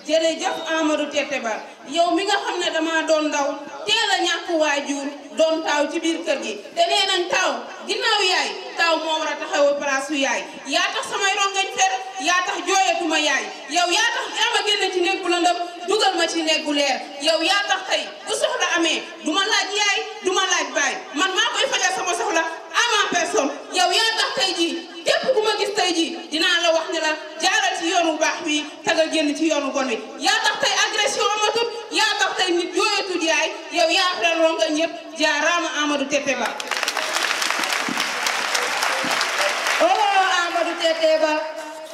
jërëjëf Amadou Tete Ba yow mi nga xam ne dama doon ndaw teel a ñàkk waajur doon taaw ci biir kër gi te nee nañ taaw ginnaaw yaay taaw moo war a taxawu palaasu yaay yaa tax samay rongañ fer yaa tax jooyatuma yaay yow yaa tax ama génn ci néeg bu lëndëm dugal ma ci néeg bu leer yow yaa tax tey bu soxla amee du ma laaj yaay du ma laaj baay man maa koy fajal sama soxla à ma personne yow yaa tax tey jii képp ku ma gis tey jii dinaa la wax ne la jaaral ci yoonu baax wi te nga génn ci yoonu bon wi yaa tax tey agression amatul yaa tax tey nit jooyatul yaay yow yaa xel ronga ñëpp jaaraama Amadou Tete Ba oh Amadou Tete Ba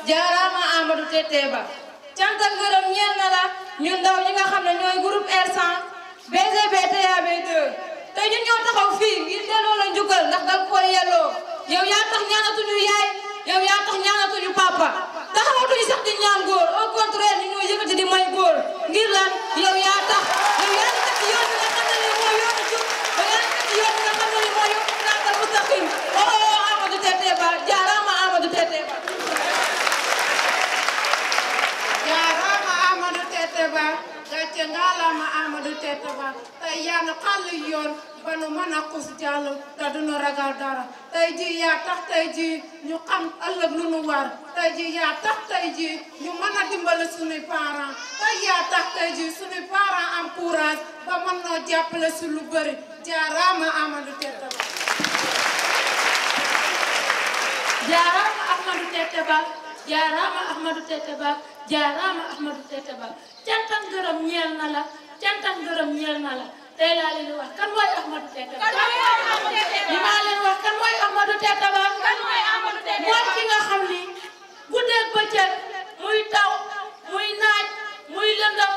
jaaraama Amadou Tete Ba cant ak ngërëm ñeel na la ñun ndaw ñi nga xam ne ñooy groupe R100 BGB TAB2 tey ñun ñoo taxaw fii ngir delloo la njukkal ndax danga koy yelloo yow yaa tax ñaanatuñu yaay yow yaa tax ñaanatuñu papa taxawatuñu sax di ñaan góor au contraire ñu ñoo yëkkati di may góor ngir lan yow yaa tax yow yaa ngi teg yoon bi nga xam ne nii mooy yoonu jub yow yaa ngi teg yoon bi nga xam ne nii mooy yoonu siraatal mustaqim oh Amadou Tete Ba jaaraama Amadou Tete Ba jaaraama Amadou Tete Ba gàcce ngaalama Amadou Tete Ba tey yaa nu xàll yoon ba nu mën a xus jàll te duñu ragal dara tey ji yaa tax tey ji ñu xam ëllëg lu nu war tey ji yaa tax tey ji ñu mën a dimbale suñuy parents tey yaa tax tey ji suñuy parents am courage ba mën noo jàppale si lu bëri jaaraama Amadou Tete Ba jaaraama Ahmadou Tete Ba jaaraama Ahmadou Tete Ba jaaraama Ahmadou Tete Ba cant ak ngërëm ñeel na la cant ak ngërëm ñeel na la tey laa leen di wax kan mooy Ahmadou Tete Ba dinaa leen wax kan mooy Ahmadou Tete Ba mooy ki nga xam ni guddeeg bëccëg muy taw muy naaj muy lëndëm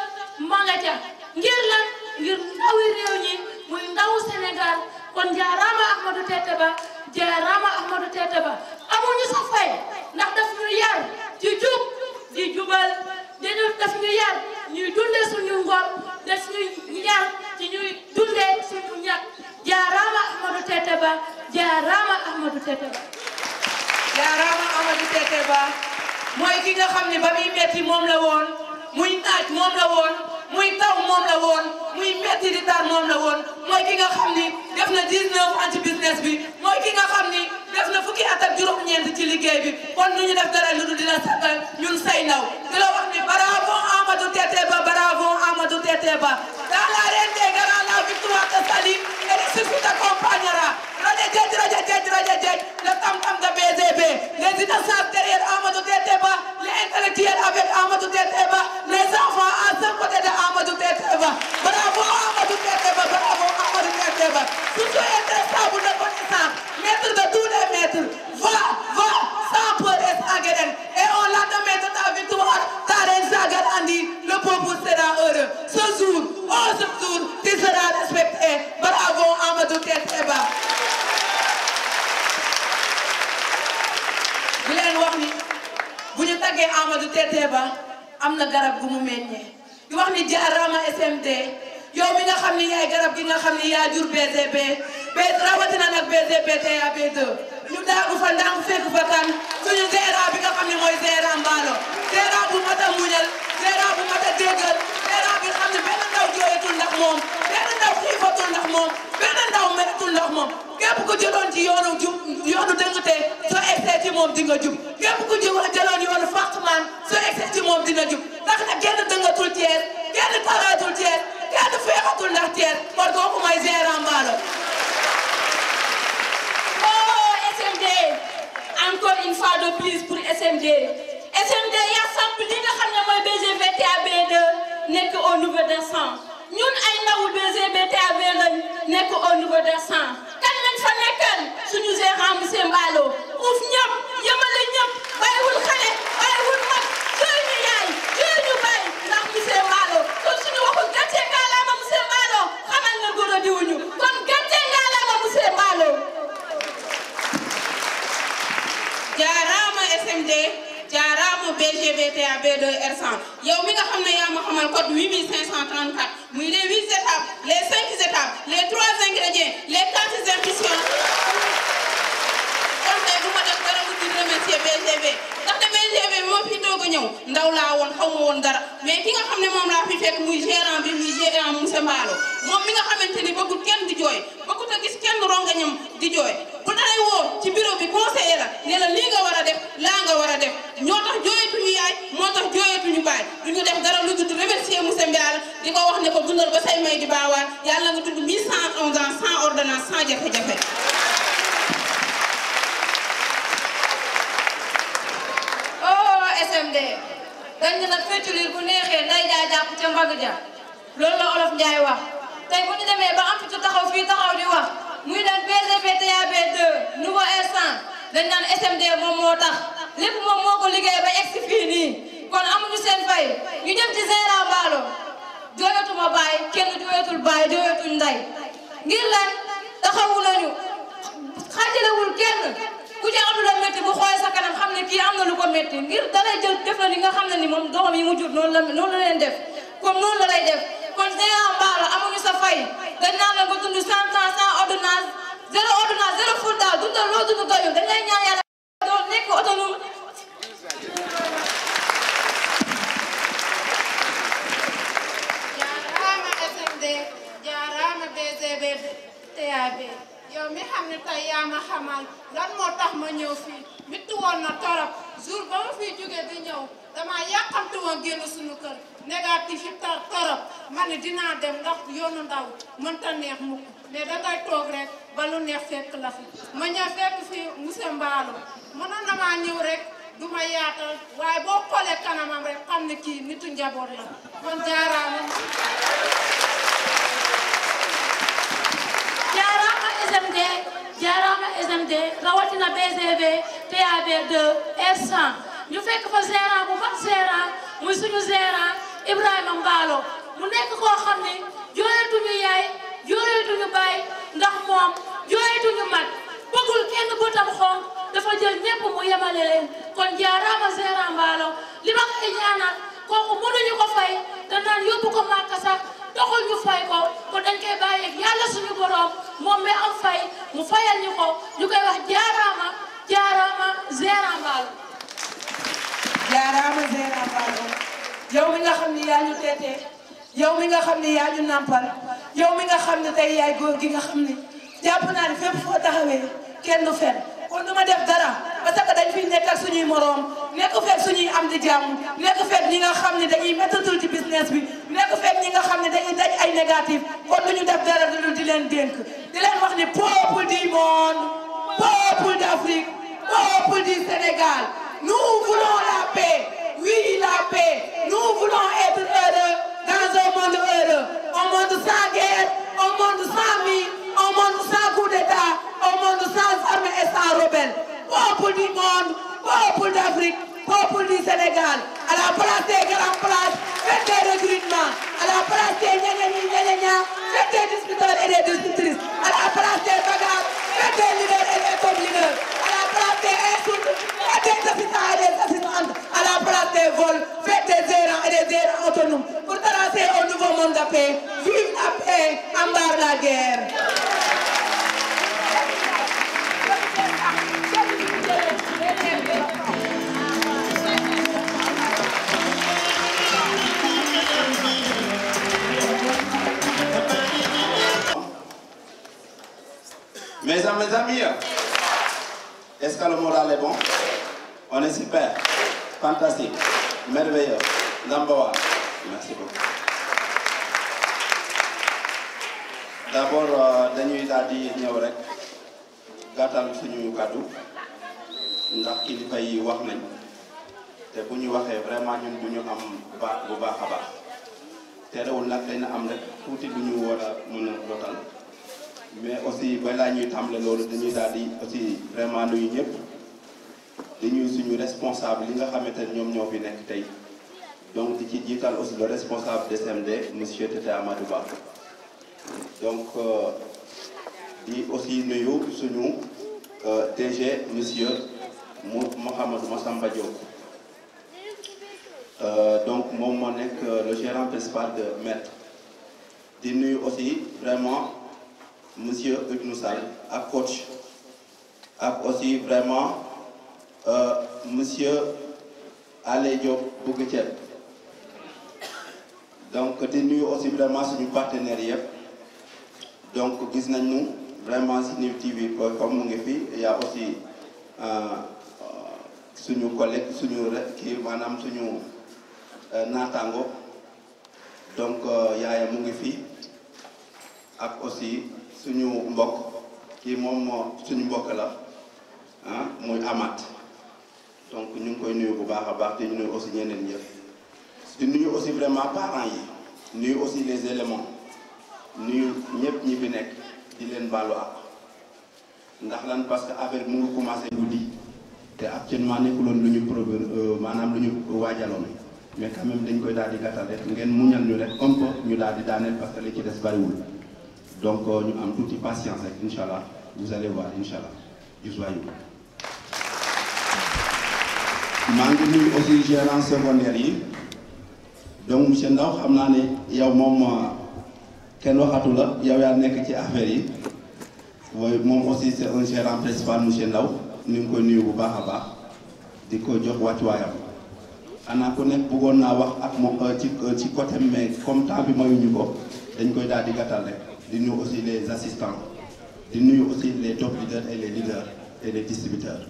ma nga ca ngir lan ngir ndawi réew ñi muy ndawu Sénégal kon jaaraama Ahmadou Tete Ba jaaraama Ahmadou Tete Ba amuñu sa fay ndax daf ñu yar ci jub di jubal dañu daf ñu yar ñuy dundee suñu ngor daf ñuy yar ci ñuy dundee suñu ñàkk jaaraama Ahmadou Tete Ba jaaraama Ahmadou Tete Ba jaaraama Amadou Tete Ba mooy ki nga xam ne ba muy metti moom la woon muy naaj moom la woon muy taw moom la woon muy metti di tar moom la woon mooy ki nga xam ni def na 19 ans ci business bi mooy ki nga xam ni def na fukki at ak juróom-ñeent ci liggéey bi kon nu ñu def dara lu dul dina sagal ñun say ndaw di la wax ni bravo Amadou Tete Ba bravo Amadou Tete Ba dans l'arène des grands la victoire te salue et le succès t'accompagnera le tam-tam de BGB les innocents derrière Amadou Tete Ba les intellectuels avec Amadou Tete Ba les enfants à ce côté de Amadou Tete Ba bravo Amadou Tete Ba bravo Amadou Tete Ba surtout intraçable de connaissance maître de tous les maîtres va sans peur et sans guerre et au lendemain de ta victoire ta reine Sagar Andi le peuple sera heureux ce jour tu seras respecté bravo Amadou Tete Ba bu leen wax ni bu ñu taggee Amadou Tete Ba am na garab gu mu meññee di wax ni jaaraama SMD yow mi nga xam ni yaay garab gi nga xam ni yaa jur BGB rawatina nag BGB TAB2 ñu daagu fa ndànk fekk fa kan suñu gérant bi nga xam ni mooy gérant Mballo gérant bu mat a muñal gérant bu mat a déggal gérant bi xam ne benn ndaw jooyatul ndax moom benn ndaw xiifatul ndax moom benn ndaw meratul ndax moom képp ku jëloon ci yoonu dëngte soo egsee ci moom di nga jub képp ku jëloon yoonu fàqman soo egsee ci moom dina jub ndax nag kenn dëngatul Thiès kenn taraatul Thiès kenn feexatul ndax Thiès kon kooku mooy gérant Mballo. Oh SMD encore une fois de plus pour SMD yaa samp li nga xam ne mooy BGB TAB2 nekk au niveau des 100 ñun ay ndawu BGB TAB lañ nekk au niveau des 100 kan lañ fa nekkal suñu gérant monsieur Mballo uuf ñëpp yemale ñëpp bàyyiwul xale bàyyiwul mag jooy ñu yaay jooy ñu bay ndax monsieur Mballo kon suñu waxul gàcce ngaalaama monsieur Mballo xamal na góor a diwuñu kon gàcce ngaalaama monsieur Mballo. jaaraama SMD jaaraama BGB TAB2 R100 yow mi nga xam ne yaa ma xamal code 8534 muy les 8 étapes les 5 étapes les 3 ingrédients les 4 institutions kon tey du ma def dara lu dul remercier BGB ndaxte BGB bi ma fi doog a ñëw ndaw laa woon xaw ma woon dara mais ki nga xam ne moom laa fi fekk muy gérant bi muy gérant monsieur Mballo moom mi nga xamante ni bëggul kenn di jooy bëggut a gis kenn rongañam di jooy bu dalay woo ci bureau bi conseiller la ne la lii nga war a def laa nga war a def ñoo tax jooyatuñu yaay moo tax jooyatuñu baay duñu def dara lu dul remercier monsieur Mballo di ko wax ne ko dundal ba say may di baawaan yàlla nga dund 1111 ans sans ordonnance sans jafe-jafe. oh SMD dañ ne nag feccu liir bu neexee nday jaay jàpp ca mbagg ja loolu la olof Njaay wax tey bu ñu demee ba am fi taxaw fii taxaw di wax muy leen BGB TAB2 nouveau R100 dañ naan SMD moom moo tax lépp moom moo ko liggéey ba egsi fii nii kon amuñu seen fay ñu jëm ci gérant Mballo jooyatuma baay kenn jooyatul baay jooyatul nday ngir lan taxawu nañu xaajalewul kenn ku ci am lu la métti bu xoolee sa kanam xam ne kii am na lu ko métti ngir dalay jël def la li nga xam ne ni moom doomam yi mu jur noonu la leen def comme noonu la lay def kon gérant Mballo amuñu sa fay dañ naan la nga dund 100 ans sans ordonnance zéro ful daal dundal loo dund doyul dañ lay ñaan yàlla doo nekk autonome. jaaraama SMD jaaraama BGB TAB yow mi xam ne tey yaa ma xamal lan moo tax ma ñëw fii mitti woon na torop jour ba ma fiy jóge di ñëw dama yàqamti woon génn suñu kër négatif yi tar torop ma ne dinaa dem ndax yoonu ndaw mënta neex mukk mais dangay toog rek ba lu neex fekk la fi ma ñëw fekk fi monsieur Mballo mënoon na maa ñëw rek du ma yaatal waaye boo xoolee kanamam rek xam ne kii nitu njaboot la kon jaaraama. jaaraama SMD rawatina BGB TAB2 R100 ñu fekk fa gérant bu mag gérant muy suñu gérant Ibrahima Mballo mu nekk koo xam ne jooyatuñu yaay jooyatuñu baay ndax moom jooyatuñu mag bëggul kenn bëtam xonk dafa jël ñépp mu yemale leen kon jaaraama gérant Mballo li ma koy ñaanal kooku mënuñu ko fay danaan yóbbu ko Màkka sax doxul ñu fay ko kon dañ koy bàyyi ak yàlla suñu borom moom mi am fay mu fayal ñu ko ñu koy wax jaaraama xam ni yaa ñu teetee yow mi nga xam ni yaa ñu nàmpal yow mi nga xam ne tey yaay góor gi nga xam ni jàpp naa ne fépp foo taxawee kenn du fen kon du ma def dara parce que dañ fi nekk ak suñuy moroom nekk fekk suñuy am di jàmm nekk fekk ñi nga xam ne dañuy méttatul ci business bi nekk fekk ñi nga xam ne dañuy daj ay négatif kon du ñu def dara di leen dénk di leen wax ni peuple du monde peuple d'Afrique peuple du Sénégal nous voulons la paix oui la paix nous voulons être heureux dans un monde heureux un monde sans guerre un monde sans mine un monde sans coup d'état un monde sans armes et sans rebelles peuple du monde peuple d'Afrique peuple du Sénégal à la place des grandes places faites des recrutements à la place des gna faites des distributeurs et des distributrices à la place des bagarres faites des leaders et des top leaders à la place des insultes faites des assistants et des assistantes à la place des vols faites des gérants et des gérants autonomes pour tracer un nouveau monde de paix vive la paix en barre la guerre. Mes amis, est-ce que le moral est bon? On est super, fantastique, merveilleux, number one. Merci beaucoup. D'abord dañuy daal di ñëw rek gàttal suñu kàddu ndax kilifa yi wax nañ te bu ñu waxee vraiment ñun du ñu am baat bu baax a baax terewul nag dina am rek tuuti lu ñu war a mën a dootal. Mais aussi balaa ñuy tàmbale loolu dañuy daal di aussi vraiment nuyu ñëpp di ñuy suñu responsable li nga xamante ne ñoom ñoo fi nekk tey donc di ci jiital aussi le responsable DSMD monsieur Tete Amadou Ba donc di aussi nuyu suñu DG monsieur Mouhamadou Massamba Diop donc moom moo nekk le gérant principal de Maître di nuyu aussi vraiment monsieur Ibnou Sall ak coach ak aussi vraiment monsieur Alé Diop Bougue Thiel donc di nuyu aussi vraiment suñu partenaires yëpp donc gis nañu vraiment New TV comme mu ngi fi il y a aussi suñu collègue suñu kii maanaam suñu naataango donc yaaya mu ngi fi ak aussi suñu mbokk kii moom suñu mbokk la muy Amath donc ñu ngi koy nuyu bu baax a baax di nuyu aussi ñeneen ñëpp di nuyu aussi vraiment parents yi nuyu aussi les éléments nuyu ñëpp ñi fi nekk di leen baalu ak ndax lan parce que affaire mu ngi commencé guddi te actuellement nekkuloon lu ñu programme maanaam lu ñu waajaloon mais quand même dañ koy daal di gàttal rek ngeen muñal ñu rek un peu ñu daal di daaneel parce que li ci des bariwul. Donc ñu am tuuti patience rek incha allah vous allez voir incha allah juswayu maa ngi nuyu aussi gérant secondaire yi donc monsieur Ndaw xam naa ne yow moom kenn waxatu la yow yaa nekk ci affaire yi waaye moom aussi c'est un gérant principal monsieur Ndaw ñu ngi koy nuyu bu baax a baax di ko jox wàccuwaayam xanaa ku nekk bëggoon naa wax ak moom ci côté mais comme temps bi mayuñu ko dañ koy daal di gàttal rek. di nuyu aussi les assistants di nuyu aussi les top leaders et les leaders et les distributeurs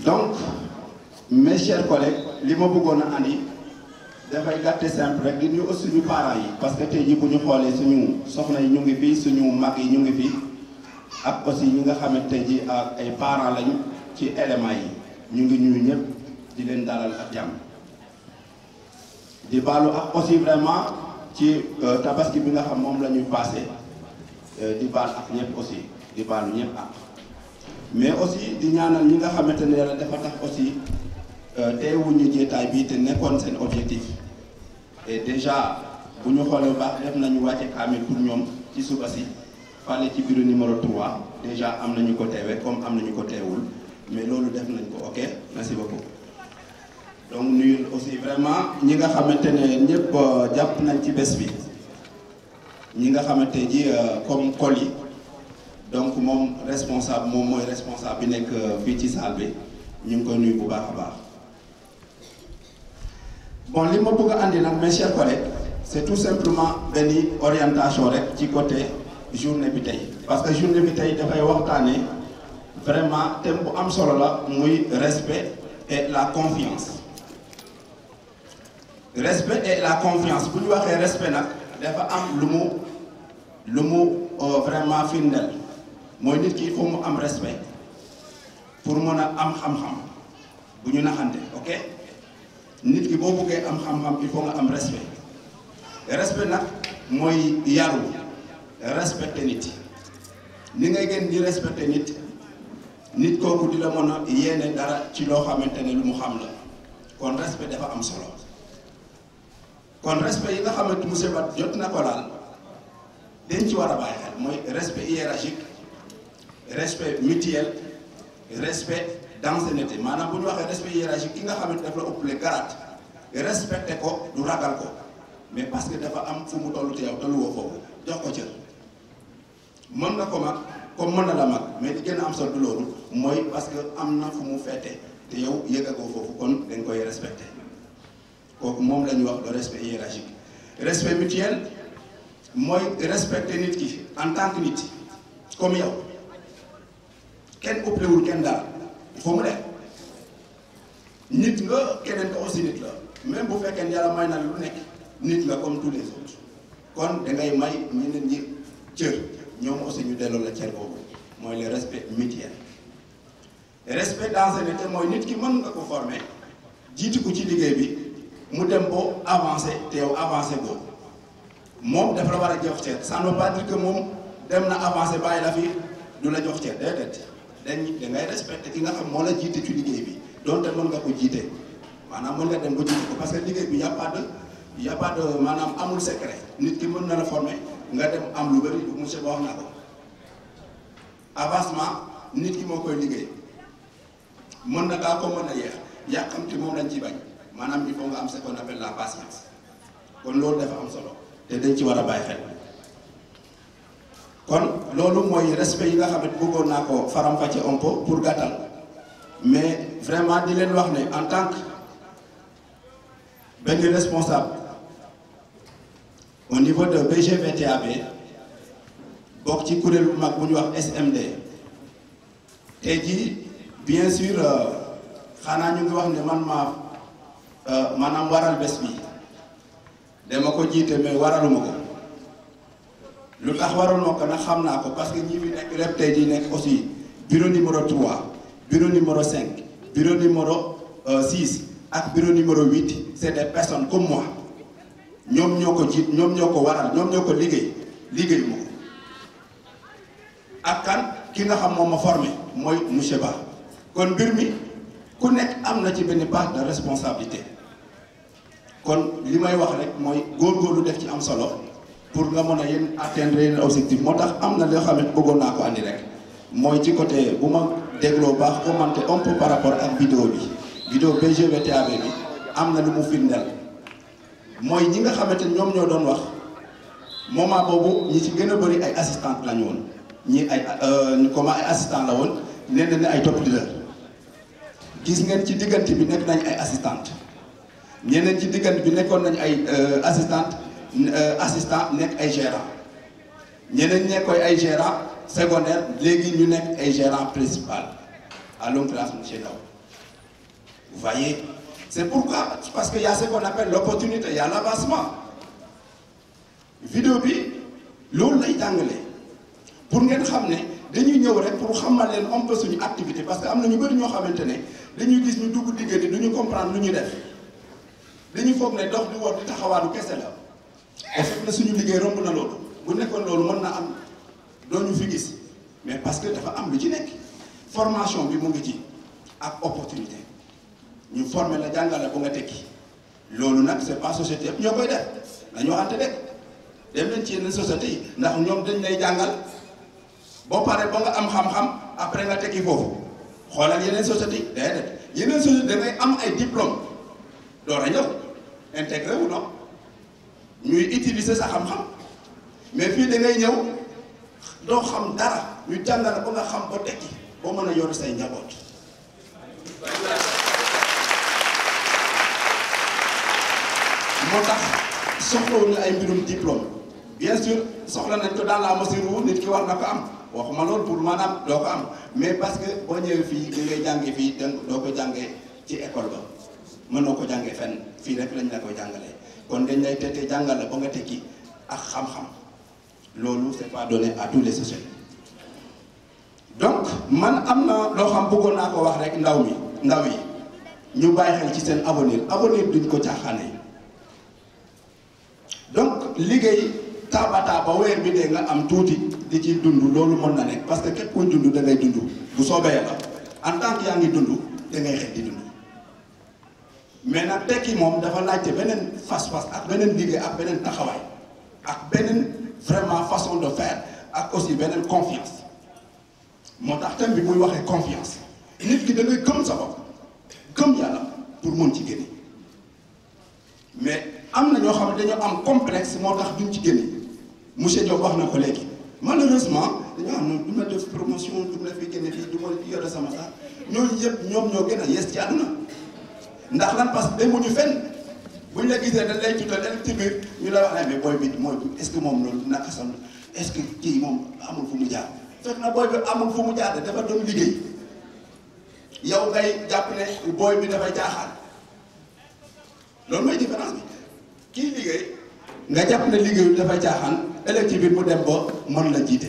donc mes chers collègues li ma bëggoon a andi dafay gàtte simple rek di nuyu aussi suñu parents yi parce que tey jii bu ñu xoolee suñu soxna yi ñu ngi fi suñu mag yi ñu ngi fi ak aussi ñi nga xamante tey jii ak ay parents lañu ci éléments yi ñu ngi ñuy ñëpp di leen dalal ak jàmm. di baalu ak aussi vraiment ci tabaski bi nga xam moom la ñuy passé di baal ak ñëpp aussi di baalu ñëpp ak mais aussi di ñaanal ñi nga xamante ne yàlla dafa tax aussi teewuñu jeetaay bi te nekkoon seen objectif et déjà bu ñu xoolee bu baax def nañu wàcce kaamil pour ñoom ci suba si fale ci bureau numéro 3 déjà am nañu ko teewee comme am nañu ko teewul mais loolu def nañ ko ok merci beaucoup. donc nuyu aussi vraiment ñi nga xamante ne ñëpp jàpp nañ ci bés bi ñi nga xamante ji comme Koli donc moom responsable moom mooy responsable bi nekk fii ci salle bi ñu ngi koy nuyu bu baax a baax. Bon li ma bëgg a andi nag mes chers collègues c'est tout simplement benn orientation rek ci côté journée bi tey parce que journée bi tey dafay waxtaanee vraiment thème bu am solo la muy respect et la confiance. Respect et la confiance bu ñu waxee respect nag dafa am lu mu vraiment firndeel mooy nit ki il faut mu am respect pour mën a am xam-xam bu ñu naxante ok nit ki boo bëggee am xam-xam il faut nga am respect respect nag mooy yaru respecter nit ni ngay gën di respecter nit kooku di la mën a yéene dara ci loo xamante ne lu mu xam la kon respect dafa am solo kon respect yi nga xamante monsieur Ba jot na ko laal dañ ci war a bàyyi xel mooy respect hiérarchique respect mutuel respect d'ancienneté maanaam bu ñu waxee respect hiérarchique ki nga xamante daf la ëppale garaat respecté ko du ragal ko mais parce que dafa am fu mu tollu te yow tollu woo foofu jox ko cër mën nga ko mag comme mën na la mag mais di gën a am solo du loolu mooy parce que am na fu mu fete te yow yëgagoo foofu kon dañ koy respecté kooku moom la ñuy wax le respect hiérarchique respect mutuel mooy respecter nit ki en tant que nit comme yow kenn ëppalewul kenn daal il faut mu def nit nga keneen ko aussi nit la même bu fekkee yàlla may na lu nekk nit nga comme tous les autres kon da ngay may ñeneen ñi cër ñoom aussi ñu delloo la cër boobu mooy le respect mutuel. respect d'ancienneté mooy nit ki mën nga ko former jiitu ko ci liggéey bi mu dem boo avancé te yow avancé boobu moom dafa la war a jox cër ça ne veut pas dire que moom dem na avancé bàyyi la fi du la jox cër déedéet da ngay respecté ki nga xam moo la jiite ci liggéey bi donte mën nga ko jiite maanaam mën nga dem ba jiite ko parce que liggéey bi y a pas de maanaam amul secret nit ki mën na la former nga dem am lu bëri monsieur Ba wax na ko avancement nit ki moo koy liggéey mën na kaa ko mën a yeex yàqamti moom lañ ci bañ maanaam il faut nga am ce qu'on appelle la patience kon loolu dafa am solo te dañ ci war a bàyyi xel kon loolu mooy respect yi nga xam ne bëggoon naa ko faram-fàcce un peu pour gàttal mais vraiment di leen wax ne en tant que benn responsable au niveau de BGVTAB bokk ci kuréel bu mag bu ñu wax SMD tey jii bien sûr xanaa ñu ngi wax ne man maanaam waral bés bi dama ko jiite mais waraluma ko lu tax waraluma ko nag xam naa ko parce que ñi fi nekk lépp tey jii nekk aussi bureau numéro 3 bureau numéro 5 bureau numéro 6 ak bureau numéro 8 c'est des personnes comme moi ñoom ñoo ko jiit ñoom ñoo ko waral ñoom ñoo ko liggéeyu ma ko ak kan ki nga xam moom ma formé mooy monsieur Ba kon mbir mi ku nekk am na ci benn part de responsabilité kon li may wax rek mooy góorgóorlu def ci am solo pour nga mën a yéen atteindre yenn objectif moo tax am na loo xam ne bëggoon naa ko andi rek mooy ci côté bu ma dégloo baax commenté un peu par rapport ak vidéo BGVTAB bi am na lu mu firndeel mooy ñi nga xamante ni ñoom ñoo doon wax moment boobu ñi ci gën a bëri ay assistante lañu woon ñi ay ay assistant la woon nee na ay top leader gis ngeen ci diggante bi nekk nañ ay assistante ñeneen ci diggante bi nekkoon nañ ay assistant nekk ay gérant ñeneen nekkoy ay gérant secondaire léegi ñu nekk ay gérant principal à l'occurrence monsieur Ndaw vous voyez c'est pourquoi parce que y a ce qu'on appelle l'opportunité y a l'avancement vidéo bi loolu lay jàngale pour ngeen xam ne dañuy ñëw rek pour xamal leen un peu suñu activité parce que am na ñu bëri ñoo xamante ne dañuy gis ñu dugg diggante du ñu comprendre lu ñu def dañuy foog ne dox di wor di taxawaadu kese la te fekk na suñu liggéey romb na loolu bu nekkoon loolu mën na am doo ñu fi gis mais parce que dafa am lu ci nekk formation bi mu ngi ci ak opportunité ñu former la jàngale bu nga tekki loolu nag c'est pas société yëpp ñoo koy def dañoo waxante rek dem leen ci yeneen société yi ndax ñoom dañ lay jàngal boo paree ba nga am xam-xam après nga tekki foofu xoolal yeneen société yi déedéet yeneen société da ngay am ay diplôme door a ñëw intégré wu non ñuy utiliser sa xam-xam mais fii da ngay ñëw doo xam dara ñu jàngale ba nga xam ba tekki boo mën a yor say njaboot moo tax soxlawuñu ay mbirum diplôme bien sûr soxla nañ ko dans la mesure où nit ki war na ko am waxuma loolu pour maanaam doo ko am mais parce que boo ñëwee fii li ngay jàngee fii doo ko jàngee ci école ba mënoo ko jàngee fenn fii rek lañ la koy jàngalee kon dañ lay tete jàngal la ba nga tekki ak xam-xam loolu c'est pas donné à tous les sociétés. donc man am na loo xam bëggoon naa ko wax rek ndaw yi ñu bàyyi xel ci seen avenir duñ ko caaxaanee donc liggéey taaba weer bi dee nga am tuuti di ci dund loolu mën na nekk parce que képp kuy dund da ngay dund bu soobee Yàlla en tant que yaa ngi dund da ngay xet di dund mais nag tekki moom dafa laajte beneen fas-fas ak beneen liggéey ak beneen taxawaay ak beneen vraiment façon de faire ak aussi beneen confiance moo tax thème bi muy waxee confiance nit ki da ngay gëm sa bopp gëm Yàlla pour mën ci génne mais am na ñoo xam ne dañoo am complexe moo tax duñ ci génne monsieur Diop wax na ko léegi malheureusement dañoo am du ma def promotion du ma la fi génne fii du ma yore sama sax ñooñu yëpp ñoom ñoo gën a yes ci àdduna ndax lan parce que demuñu fenn buñ la gisee dañ lay tuddal ci biir ñu la wax ne mais booy bi mooy est-ce que moom loolu naka sam est-ce que kii moom amul fu mu jaar fekk na booy bi amul fu mu jaar dafa doon liggéey yow ngay jàpp ne booy bi dafay jaaxaan loolu mooy différence bi kii liggéey nga jàpp ne liggéeyu dafay jaaxaan ëllëg ci biir mu dem ba mën la jiite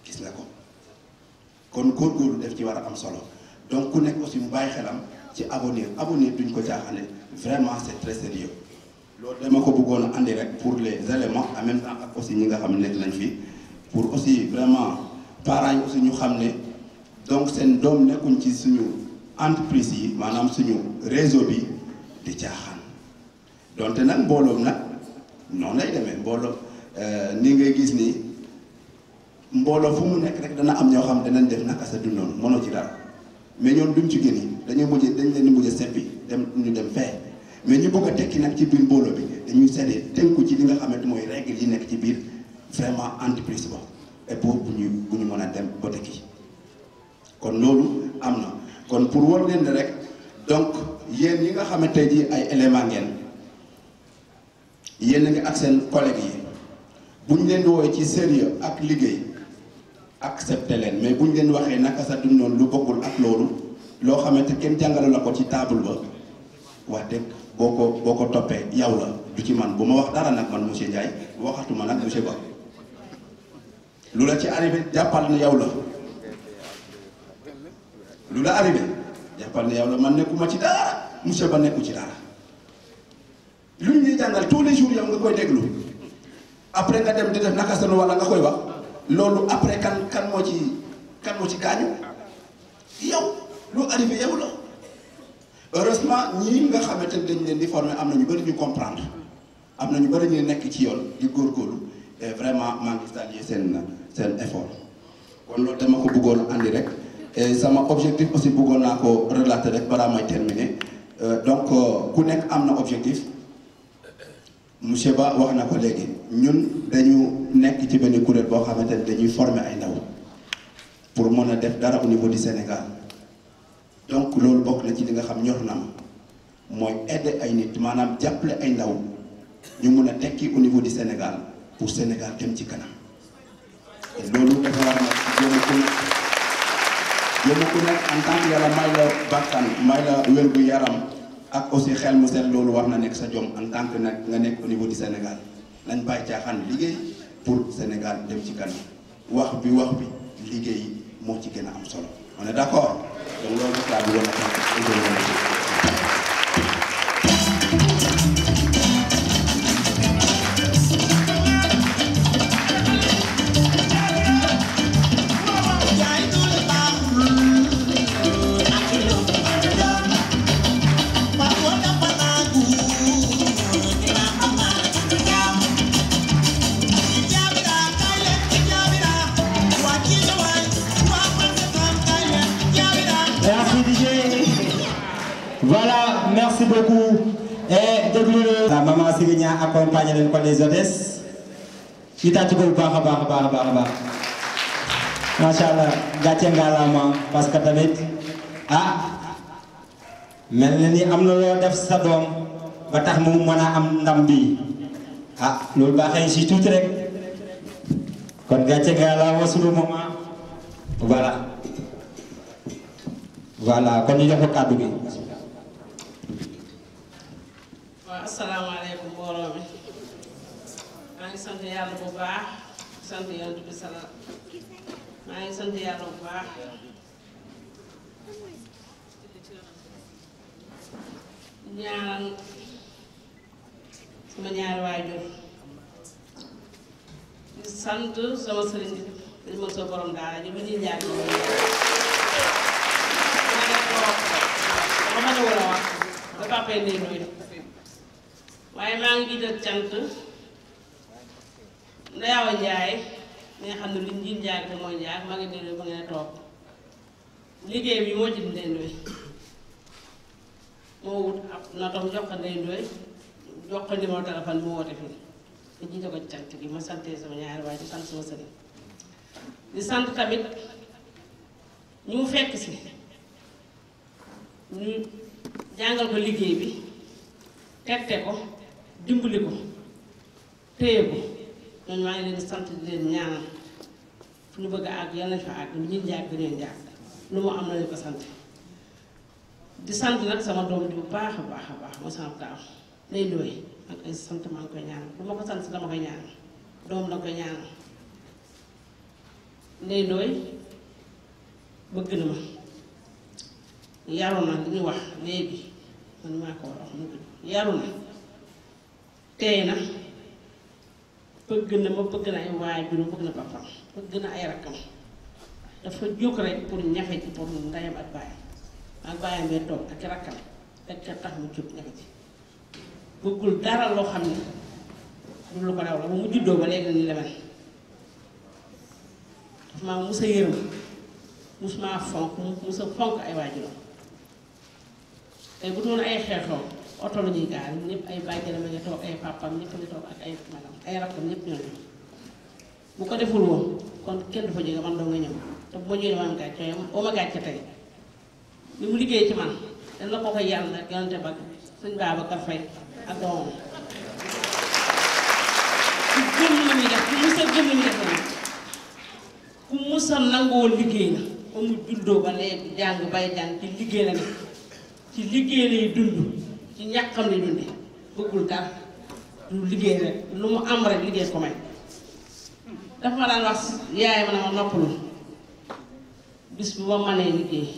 gis nga ko kon góorgóorlu def ci war a am solo donc ku nekk aussi mu bàyyi xelam ci avenir duñ ko jaaxane vraiment c'est très sérieux loolu dama ko bëggoon a andi rek pour les éléments en même temps ak aussi ñi nga xam ne nekk nañ fi pour aussi vraiment parents yi aussi ñu xam ne donc seen doom nekkuñ ci suñu entreprise yi maanaam suñu réseau bi di caaxaan donte nag mbooloom nag noonu lay demee mbooloo ni ngay gis ni mbooloo fu mu nekk rek dana am ñoo xam danañ def naka sa dundoon mënoo ci dara mais ñoom duñ ci génn dañ leen di mujj seppi ñu dem fee mais ñu bëgg a tekki nag ci biir mbooloo bi dañuy seddee tënku ci li nga xamante mooy règle yi nekk ci biir vraiment entreprise ba et pour bu ñu mën a dem ba tekki kon loolu am na kon pour war leen rek donc yéen yi nga xamante ji ay élément ngeen yéen a ngi ak seen collègues yi bu ñu leen di woowee ci sérieux ak liggéey accepté leen mais bu ñu leen waxee naka sa dundoon lu bokkul ak loolu loo xamante kenn jàngale la ko ci table ba wax dëgg boo ko toppee yow la du ci man bu ma wax dara nag man monsieur Ndiaye waxatuma nag monsieur Ba lu la ci arrivé jàppal na yow la lu la arrivé jàppal na yow la man nekkuma ci dara monsieur Ba nekku ci dara lu ñu ñuy jàngal tous les jours yow nga koy déglu après nga dem di def naka sanu wala nga koy wax loolu après kan moo ci gaañu yow lu arrivé yow la heureusement ñii nga xamante ne dañ leen di former am na ñu bëri ñu comprendre am na ñu bëri ñu nekk ci yoon di góorgóorlu et vraiment maa ngi saluer seen effort kon loolu dama ko bëggoon andi rek et sama objectif aussi bëggoon naa ko relater rek balaa may terminer donc ku nekk am na objectif monsieur Ba wax na ko léegi ñun dañu nekk ci benn kuréel boo xamante ne dañuy former ay ndaw pour mën a def dara au niveau du Sénégal donc loolu bokk na ci li nga xam ñor na ma mooy aider ay nit maanaam jàppale ay ndaw ñu mun a tekki au niveau du Sénégal pour Sénégal dem ci kanam te loolu dafa war na jéem ku nekk en tant que yàlla may la bakkan may la wér gu yaram ak aussi xel mu set loolu war na nekk sa jom en tant que nag nga nekk au niveau du Sénégal nañ bàyyi caaxaan liggéey pour Sénégal dem ci kanam wax bi liggéey moo ci gën a am solo on est d'accord donc loolu rek laa bëggoon a Voilà, merci beaucoup. Et déglu la maman Sirigna accompagne leen ko les hôtesses. Ñu tàcc ko bu baax a baax. Macha Allah gàcce ngalaama parce que tamit mel na ni am na loo def sa doom ba tax mu mën a am ndam bi ah loolu baaxee si tuuti rek kon gàcce nga la wasulu moment voilà kon ñu jox ko kàddu gi. waaw asalaamaaleykum mbooloo mi maa ngi sant yàlla bu baax sant yonent bi salaam maa ngi sant yàlla bu baax ñaanal sama ñaari waajur di sant sama sëriñ bi dañu mën soo borom daara ji ba ñuy jaar dama ne war a wax da papay ndey doy waaye maa ngi jiital cant Ndeyaawa Njaay mi nga xam ne li njiit njaay te mooy njaay maa ngi déglu ba ngeen toog liggéey bi moo ci Ndey Ndoy moo wut ab notam jox ko Ndey Ndoy jox ko numéro téléphone mu woote fii te jiite ko cant gi ma sante sama ñaari waaye di sant sama sëriñ di sant tamit ñu mu fekk si ñu jàngal ko liggéey bi tette ko dimbali ko téye ko ñooñu maa ngi leen di sant di leen ñaanal fu ñu bëgg a àgg yal nañ fa àgg ñu njàgg dañoo njàgg lu mu am na ñu ko sant di sant nag sama doom ji bu baax a baax a baax moo sama taaw Ndey Ndoy ak ay sant maa ngi koy ñaanal du ma ko sant dama koy ñaanal doom la koy ñaanal Ndey Ndoy bëgg na ma yaru na li ñu wax léegi man maa ko war a wax mu yaru na teey na bëgg na ma bëgg na ay waajuram bëgg na papam bëgg na ay rakkam dafa jóg rek pour ñafe ci pour ndeyam ak baayam bee toog ak rakkam rek ca tax mu jóg ñafe ci bëggul dara loo xam ne du lu ko raw la ba mu juddoo ba léegi ni lemel dafa maa musa yërëm musuma fonk ay waajuram tey bu doon ay xeexoo oto la ñuy gaar ñëpp ay bàjjanam a ngi toog ay papam ñëpp a ngi toog ak ay magam ay rakkam ñëpp ñoo ñëw bu ko deful woon kon kenn du fa jóge man doo nga ñëw te bu ma ñëwee ma am gàcce oo ma gàcce tey li mu liggéey ci man dañ la ko koy yàlla nag yonante ba sëñ Babacar Faye ak doomam ku gëm la muy def ku musa gëm la muy def la ku musa nangoo liggéey na ba mu juddoo ba léegi jàng bay jàng ci liggéey la nekk ci liggéey lay dund ci ñàkkam lay dunde bëggul dara du liggéey rek lu mu am rek liggéey ko may dafa ma daan wax yaay ma ne ma noppalu bis bu ma mënee liggéey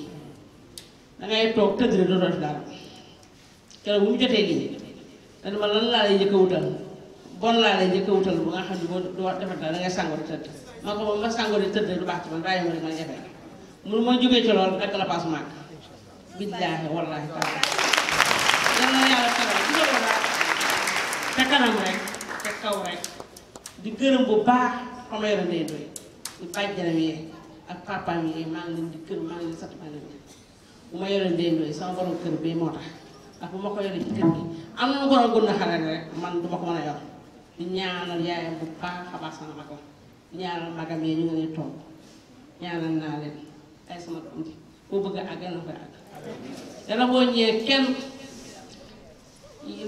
dangay toog tëdd rek doo def dara keroog bu mu jotee lii dana ma lan laa lay njëkk a wutal bon laa lay njëkk a wutal bu nga xam ne boo du wax defar dara dangay sàngoo di tëdd ma ko ma sàngoo di tëdd du baax ci man bàyyi ma rek ma jafe mënu ma jógee ci loolu rekk la paas màgg billaahi wallaahi taala yal na yàlla teral ci loolu daal te kanam rek te kaw rek di gërëm bu baax xam nga Ndey Ndoy di bàjjanam yi ak papaam yi maa ngi leen di gërëm maa ngi leen di sant maa ngi leen di bu ma yoree Ndey Ndoy sama borom kër bii moo tax ndax bu ma ko yoree ci kër gi am na ma borom gën a xale rek man du ma ko mën a yor di ñaanal yaayam bu baax a baax sama magam di ñaanal magam yi ñu ngi leen toog ñaanal naa leen ay sama doom ji boo bëgg a àgg na koy àgg dana boo ñëwee kenn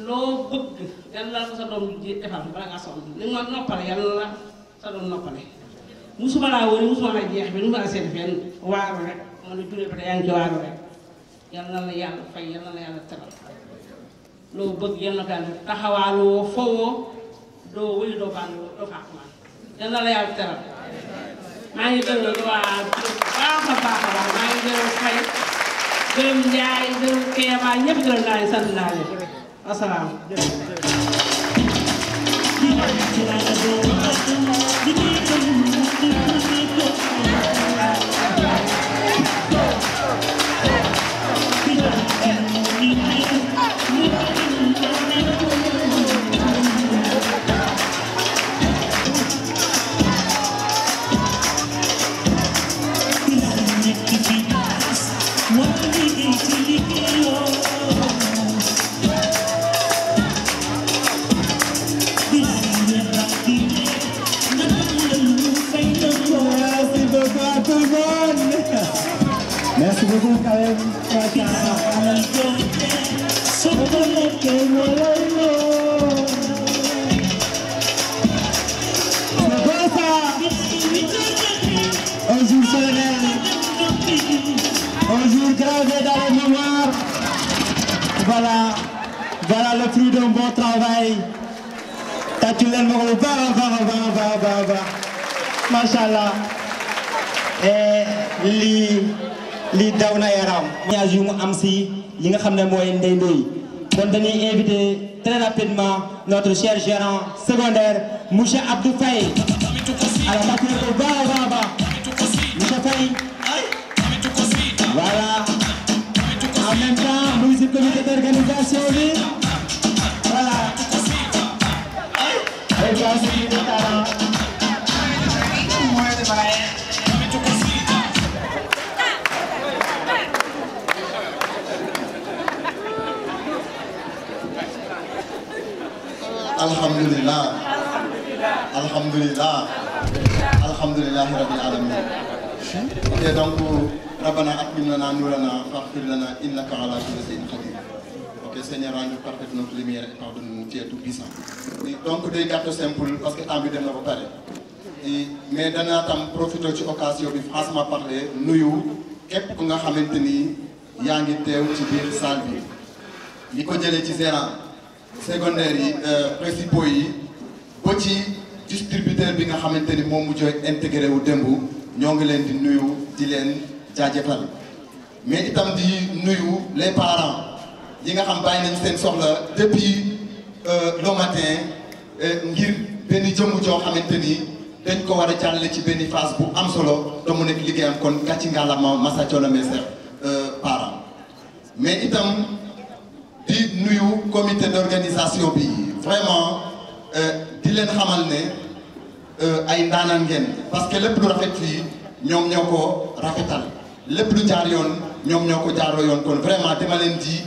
loo bëgg yàlla la ko sa doom ji defal bala ngaa sonn ni ma noppale yàlla la sa doom noppale musuma laa wëri musuma laa jeex bi nu ma la seeti fenn waaru rek ma ne juree ba te yaa ngi ci waaru rek yàlla na la yàlla fay yàlla na la yàlla teral loo bëgg yàlla na ko yàlla taxawaaloo fowoo doo wëli doo bànn doo fàqumaan yàlla na la yàlla teral maa ngi gërëm waa baax a baax a baax maa ngi gërëm fay gërëm Njaay gërëm Keeba ñëpp gërëm naa leen sant naa leen wasalaam beaucoup quand même. Un jour solennel, un jour gravé dans la mémoire. Voilà le fruit d'un bon travail. Tàccu leen ma ko bu baax. Machallah. lii daw na yaram. ñaar yu mu am si li nga xam ne mooy Ndeye Ndoye. Kon dañuy inviter très rapidement notre cher gérant secondaire monsieur Abdou Faye. Alors tàccu leen ko bu baax. Monsieur Faye. Voilà. En même temps mu ngi si comité d'organisation bi. Voilà. Et bien c'est du talent. Alhamdulillah. Alhamdulillahi rabbil alamin. Et donc Rabbana atmim lana nurana faghfir lana innaka ala kulli shay'in qadir. Ok, Seigneur, rends parfaite notre lumière et pardonne-nous, tu es tout puissant. Donc day gàtt simple parce que temps bi dem na ba pare. Mais danaa tam profité ci occasion bi franchement parler nuyu képp ku nga xamante ni yaa ngi teew ci biir salle bi. Li ko jëlee ci gérant secondaire yi principaux yi ba ci distributeur bi nga xamante ni moom mu jooy intégré wu démb ñoo ngi leen di nuyu di leen jaajëfal. Mais itam di nuyu les parents yi nga xam bàyyi nañ seen soxla depuis le matin ngir benn jëmm joo xamante ni dañ ko war a jàllale ci benn phase bu am solo te mu nekk liggéeyam kon gàcci ngaalama masa coono mes parents. Mais itam di nuyu comité d'organisation bi vraiment di leen xamal ne ay ndaanaan ngeen parce que lépp lu rafet fii ñoom ñoo ko rafetal lépp lu jaar yoon ñoom ñoo ko jaaroo yoon kon vraiment dama leen di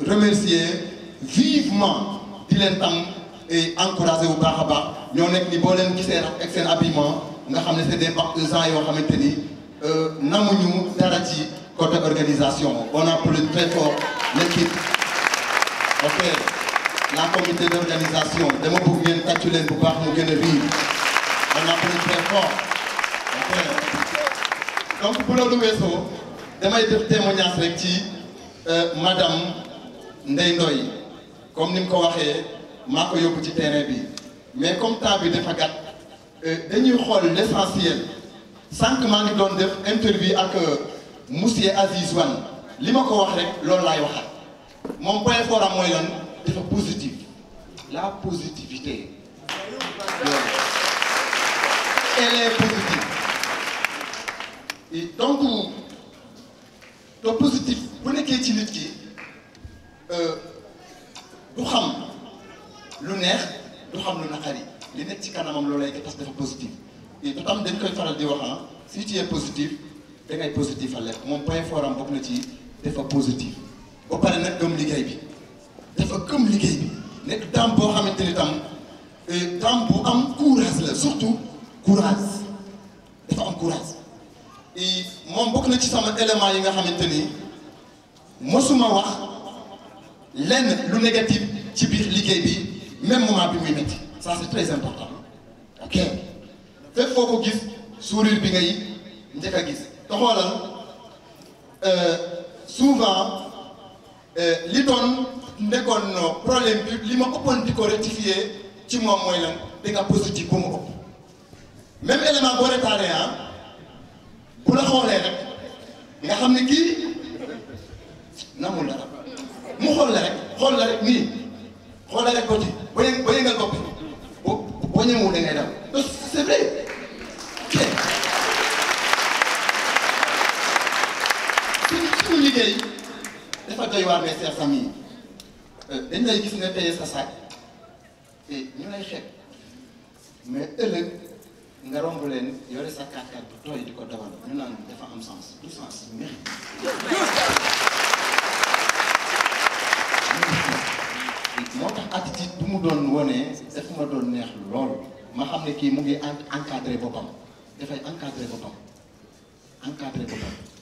remercier vivement di leen tam encourager bu baax a baax ñoo nekk ni boo leen gisee ak seen habillement nga xam ne c'est des partisans yoo xamante ni namuñu dara ci côté organisation on applaudit très fort l'équipe. Ok, la comité d'organisation dama bëgg ngeen tàccu leen bu baax mu gën a riir on applaudit très fort. Ok, donc bu loolu weesoo damay def témoignage rek ci madame Ndeye Ndoye comme ni mu ko waxee maa ko yóbbu ci terrain bi mais comme temps bi dafa gàtt dañuy xool l'essentiel sànq maa ngi doon def interview ak monsieur Aziz Wane li ma ko wax rek loolu laay waxaat moom point fort am mooy lan dafa positif la positivité elle est positive et donc te positif bu nekkee ci nit ki du xam lu neex du xam lu naqari li nekk ci kanamam loolu lay parce que dafa positif et tout am dañ koy faral di wax si tu es positif da ngay positif a lekk moom point fort am bokk na ci dafa positif ba pare nag gëm liggéey bi dafa gëm liggéey bi nekk dame boo xamante ni tam dame bu am courage la surtout courage dafa am courage et moom bokk na ci sama élément yi nga xamante ni mosuma wax lenn lu négatif ci biir liggéey bi même moment bi muy métti ça c'est très important ok fépp foo ko gis sourire bi ngay njëkk a gis te xoolal souvent li doon nekkoon problème bi li ma ëppoon di ko rectifier ci moom mooy lan da nga positif bu ma ëpp même élément boo retardé bu la xoolee rek nga xam ne kii namul dara mu xool la rek nii xool la rek ko ci ba yëngal bopp bi boo ñëwul da ngay daw c'est vrai ok suñu liggéey dafa doy waar mes chers amis dañ lay gis nga téye sa sac et ñu lay xeeb mais ëllëg nga romb leen yore sa 4x4 bu tooy di ko dawal ñu naan dafa am sens du sens mérite moo tax attitude bu mu doon wone daf ma doon neex lool ma xam ne kii mu ngi encadré boppam dafay encadré boppam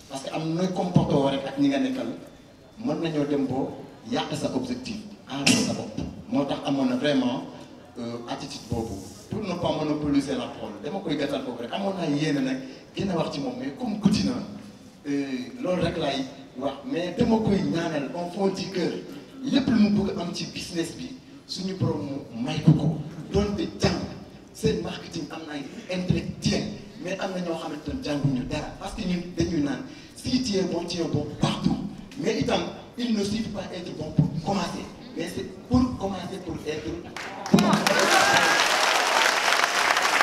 parce que am nooy comporté woo rek ak ñi nga nekkal mën nañoo dem boo yàq sa objectif aar sa bopp moo tax amoon na vraiment attitude boobu pour ne pas monopoliser la parole dama koy gàttal boobu rek amoon naa yéene nag gën a wax ci moom mais comme guddi na loolu rek laay wax mais dama koy ñaanal au fond du cœur lépp lu mu bëgg am ci business bi suñu borom mu may ko ko doonte jàng seen marketing am na ay intellectuel mais am na ñoo xamante ne jànguñu dara parce que ñun dañuy naan si tu es bon partout mais itam il ne suffit pas être bon pour commencer mais c'est pour commencer pour être bon.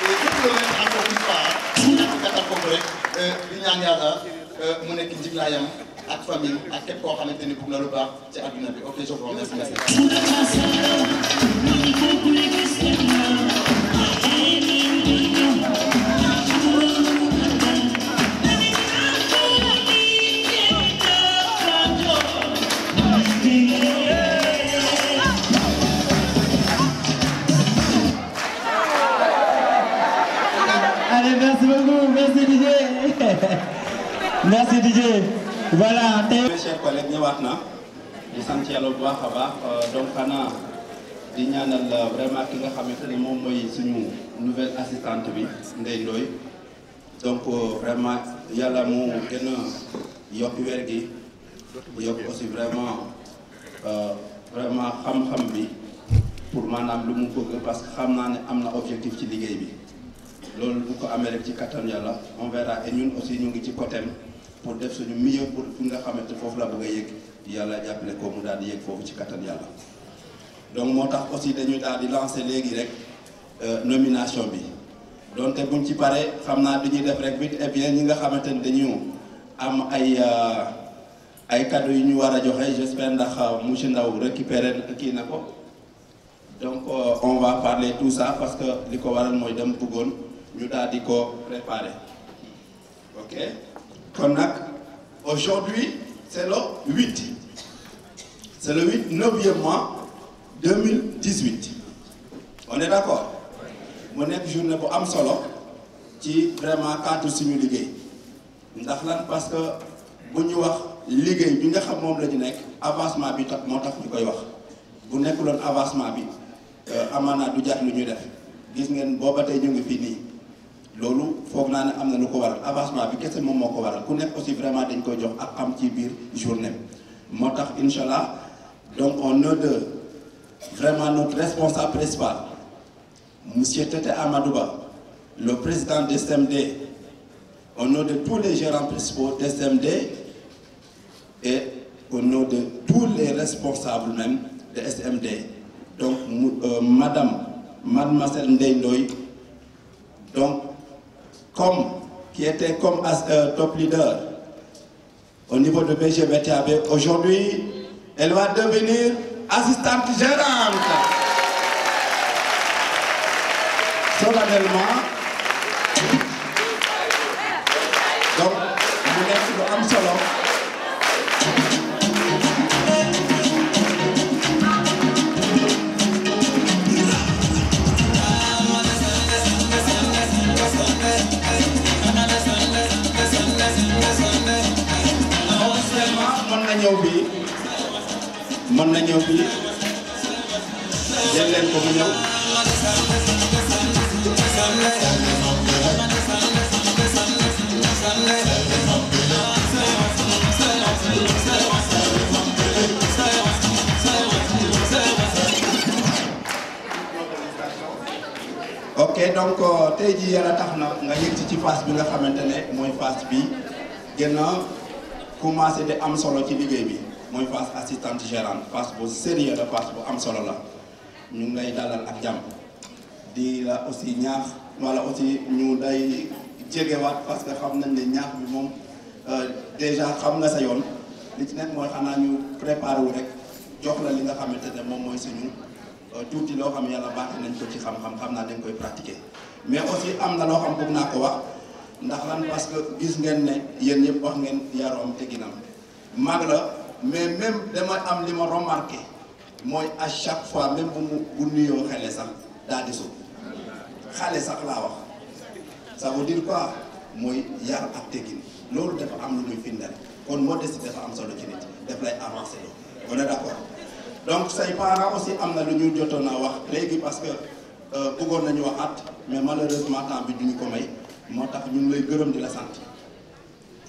Et je peux le mettre encore une fois ak gàttal foofu rek di ñaan yàlla mu nekk njiglaayam ak famille ak képp koo xamante ni bëgg na lu baax ci àdduna bi ok je vous remercie. Allez, merci beaucoup, merci DJ. Merci DJ. Voilà. Mes chers collègues ñëwaat na di sant yàlla bu baax a baax donc xanaa di ñaanal vraiment ki nga xamante ne moom mooy suñu nouvelle assistante bi Ndeye Ndoye donc vraiment yàlla mu gën a yokk wér gi yokk aussi vraiment xam-xam bi pour maanaam lu mu bëgg parce que xam naa ne am na objectif ci liggéey bi loolu bu ko amee rek ci kattan yàlla on verra et ñun aussi ñu ngi ci côté pour def suñu mieux pour fi nga xamante foofu la bëgg a yëg yàlla jàppale ko mu daal di yëg foofu ci kattan yàlla donc moo tax aussi dañuy daal di lancer léegi rek nomination bi donte buñ ci paree xam naa dañuy def rek vite et bien ñi nga xamante ni dañu am ay cadeaux yu ñu war a joxe j'espère ndax monsieur Ndaw récupérer kii na ko donc on va parler tout ça parce que li ko waral mooy dem bëggoon ñu daal di ko préparer ok kon nag aujourd'hui c'est le 8 c'est le 9e mois 2018 on est d'accord mu nekk journée bu am solo ci vraiment cadre suñu liggéey ndax lan parce que bu ñu wax liggéey bi nga xam moom la ñu nekk avancement bi tax moo tax ñu koy wax bu nekkuloon avancement bi amaana du jar lu ñuy def gis ngeen booba tey ñu ngi fii nii loolu foog naa ne am na lu ko waral avancement bi kese moom moo ko waral ku nekk aussi vraiment dañ koy jox ak xam ci biir journée moo tax incha allah donc au nom de vraiment notre responsable principal monsieur Tete Amadouba le président de SMD au nom de tous les gérants principaux de SMD et au nom de tous les responsables même de SMD donc mademoiselle Ndeye Ndoye donc qui était comme top leader au niveau de BGBTAB, aujourd'hui, elle va devenir assistante gérante. Solennellement. Donc, mu nekk lu am solo. mën na ñëw bi jël leen ko mu ñëw ok donc tey jii yàlla tax na nga yëg ci phase bi nga xamante ne mooy phase bi gën a commencé di am solo ci liggéey bi mooy phase assistante gérante phase bu sérieux la phase bu am solo la ñu ngi lay dalal ak jàmm di la aussi ñaax wala aussi ñu day jegewaat parce que xam nañ ne ñaax bi moom déjà xam nga sa yoon li ci nekk mooy xanaa ñu préparé wu rek jox la li nga xamante ne moom mooy suñu tuuti loo xam yàlla baax nañ ko ci xam-xam xam naa dañ koy pratiquer mais aussi am na loo xam bëgg naa ko wax ndax lan parce que gis ngeen ne yéen ñëpp wax ngeen yaroom te ginam mag la mais même dama am li ma remarqué mooy à chaque fois même bu nuyoo xale sax daal di sut xale sax laa wax ça veut dire quoi mooy yar ak teggin loolu dafa am lu muy firndeel kon modestie dafa am solo ci nit daf lay avancer loolu on est d'accord donc say parents aussi am na lu ñu jotoon a wax léegi parce que bëggoon nañu waxaat mais malheureusement temps bi duñu ko may moo tax ñu ngi lay gërëm di la sant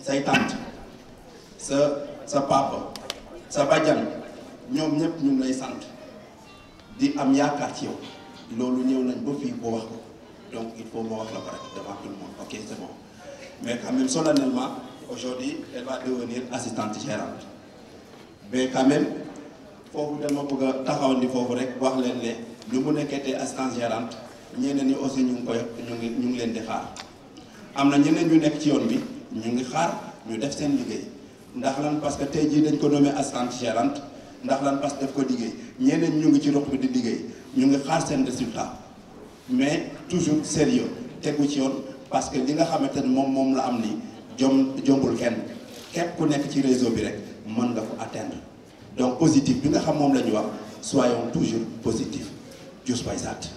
say tante sa papa sa bajjan ñoom ñëpp ñu ngi lay sant di am yaakaar ci yow loolu ñëw nañ ba fii boo wax ko donc il faut moo wax la ko rek devant tout le monde ok c'est bon mais quand même solennellement aujourd'hui elle va devenir assistante gérante mais quand même foofu dama bëgg a taxaw ni foofu rek wax leen ne lu mu nekkee assistante gérante ñeneen ñi aussi ñu ngi leen di xaar am na ñeneen ñu nekk ci yoon bi ñu ngi xaar ñu def seen liggéey ndax lan parce que tey jii dañ ko nommé assistante gérante ndax lan parce que daf ko liggéey ñeneen ñu ngi ci rox bi di liggéey ñu ngi xaar seen résultat mais toujours sérieux tegu ci yoon parce que li nga xamante ne moom la am ni jombul kenn képp ku nekk ci réseau bi rek mën nga ko atteindre donc positif bi nga xam moom la ñu wax soyons toujours positifs Diouf Paysat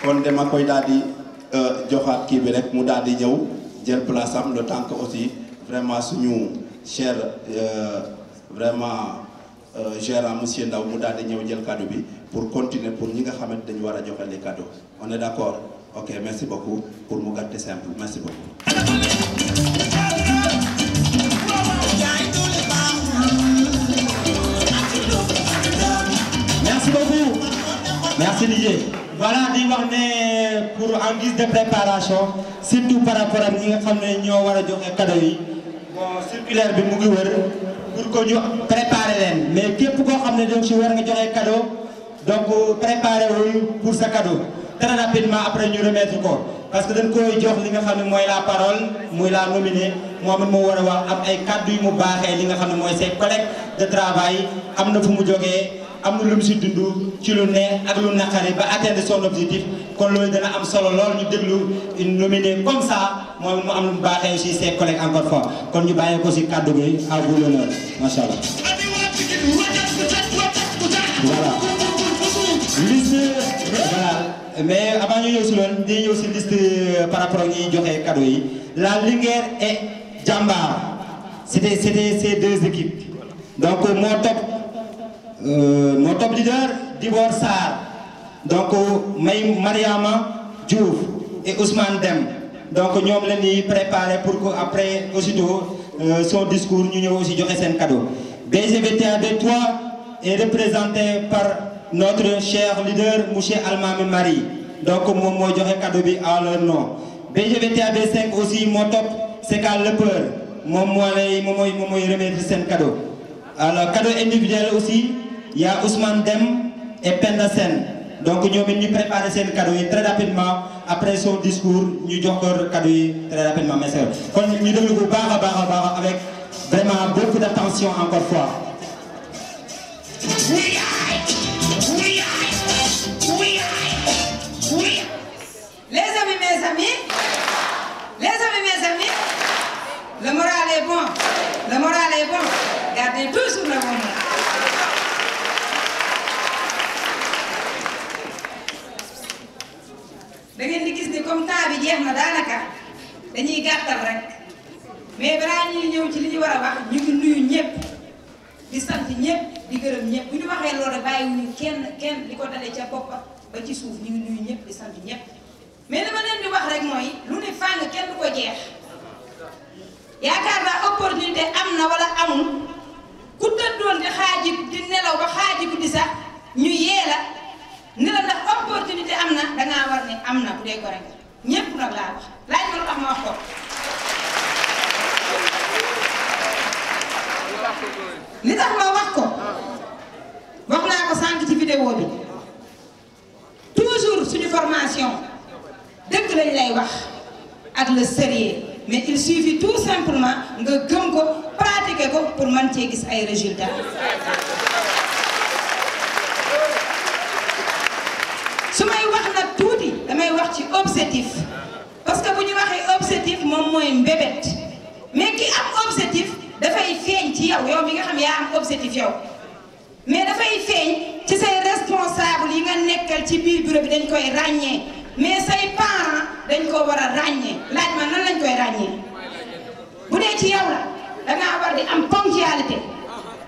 kon dama koy daal di joxaat kii bi rek mu daal di ñëw jël place am le temps que aussi vraiment suñu cher vraiment gérant monsieur Ndaw mu daal di ñëw jël cadeau bi pour continuer pour ñi nga xamante dañu war a joxe les cadeaux on est d'accord ok merci beaucoup pour mu gàtte simple merci beaucoup. Merci beaucoup. Merci Didier. Voilà di wax ne pour en guise de préparation surtout par rapport ak ñi nga xam ne ñoo war a joxe cadeau yi bon circulaire bi mu ngi wër pour que ñu préparer leen mais képp koo xam ne donc si war nga joxe cadeau donc préparer wul pour sa cadeau très rapidement après ñu remettre ko parce que dañ koy jox li nga xam ne mooy la parole muy la nominée moom it moo war a wax am ay kaddu yu mu baaxee li nga xam ne mooy ses collègues de travail am na fu mu jógee. am na lu mu si dund ci lu neex ak lu naqari ba atteindre son objectif kon loolu dana am solo lool ñu déglu une nominée comme ça moom mu am lu mu baaxee aussi ses collègues encore fois kon ñu bàyyee ko si kàddu gi à vous l'honneur macha allah. voilà liste voilà mais avant ñu ñëw si loolu dañuy ñëw si liste par rapport ak ñuy joxe cadeau yi la Linguère et Jambar c'était ces deux équipes donc mon top leader Dibor Sarr donc Mariama Diouf et Ousmane Dem donc ñoom la ñuy préparé pour que après aussitôt son discours ñu ñëw aussi joxe seen cadeau. BGVTAB 3 est représenté par notre cher leader monsieur Almami Marie donc moom mooy joxe cadeau bi à leur nom. BGVTAB 5 aussi mon top c'est qu'à Lepeur moom mooy remettre seen cadeau. Alors cadeau individuel aussi. Il y a Ousmane Dem et Penda Sen. Donc nous avons préparé ces cadeaux très rapidement. Après son discours, nous avons cadeau très rapidement. Mais nous devons avec vraiment beaucoup d'attention encore fois. Les amis, mes amis, le moral est bon. Gardez toujours le bon moral. da ngeen di gis ni comme temps bi jeex na daanaka dañuy gàttal rek mais balaa ñuy ñëw ci li ñu war a wax ñu ngi nuyu ñëpp di sant ñëpp di gërëm ñëpp bu ñu waxee loolu rek bàyyiwuñu kenn di ko dalee ca bopp ba ci suuf ñu ngi nuyu ñëpp di sant ñëpp mais li ma leen di wax rek mooy lu ne fàng kenn du ko jeex yaakaar naa opportunité am na wala amul ku tëddoon di xaaji di nelaw ba xaaji guddi sax ñu yee la ni la ndax opportunité am na dangaa war ne am na bu dee gore nga ñépp nag laa wax laaj ma lu tax ma wax ko li tax ma wax ko wax naa ko sànq ci vidéo bi toujours suñu formation dëgg lañ lay wax ak le sérieux mais il suffit tout simplement nga gëm ko pratiquer ko pour mën cee gis ay résultats su may wax nag tuuti damay wax ci objectif parce que bu ñu waxee objectif moom mooy mbébét mais ki am objectif dafay feeñ ci yow mi nga xam yaa am objectif yow mais dafay feeñ ci say responsable yi nga nekkal ci biir bureau bi dañ koy ràññee mais say parents dañ ko war a ràññee laaj ma nan lañ koy ràññee bu dee ci yow la dangaa war di am ponctualité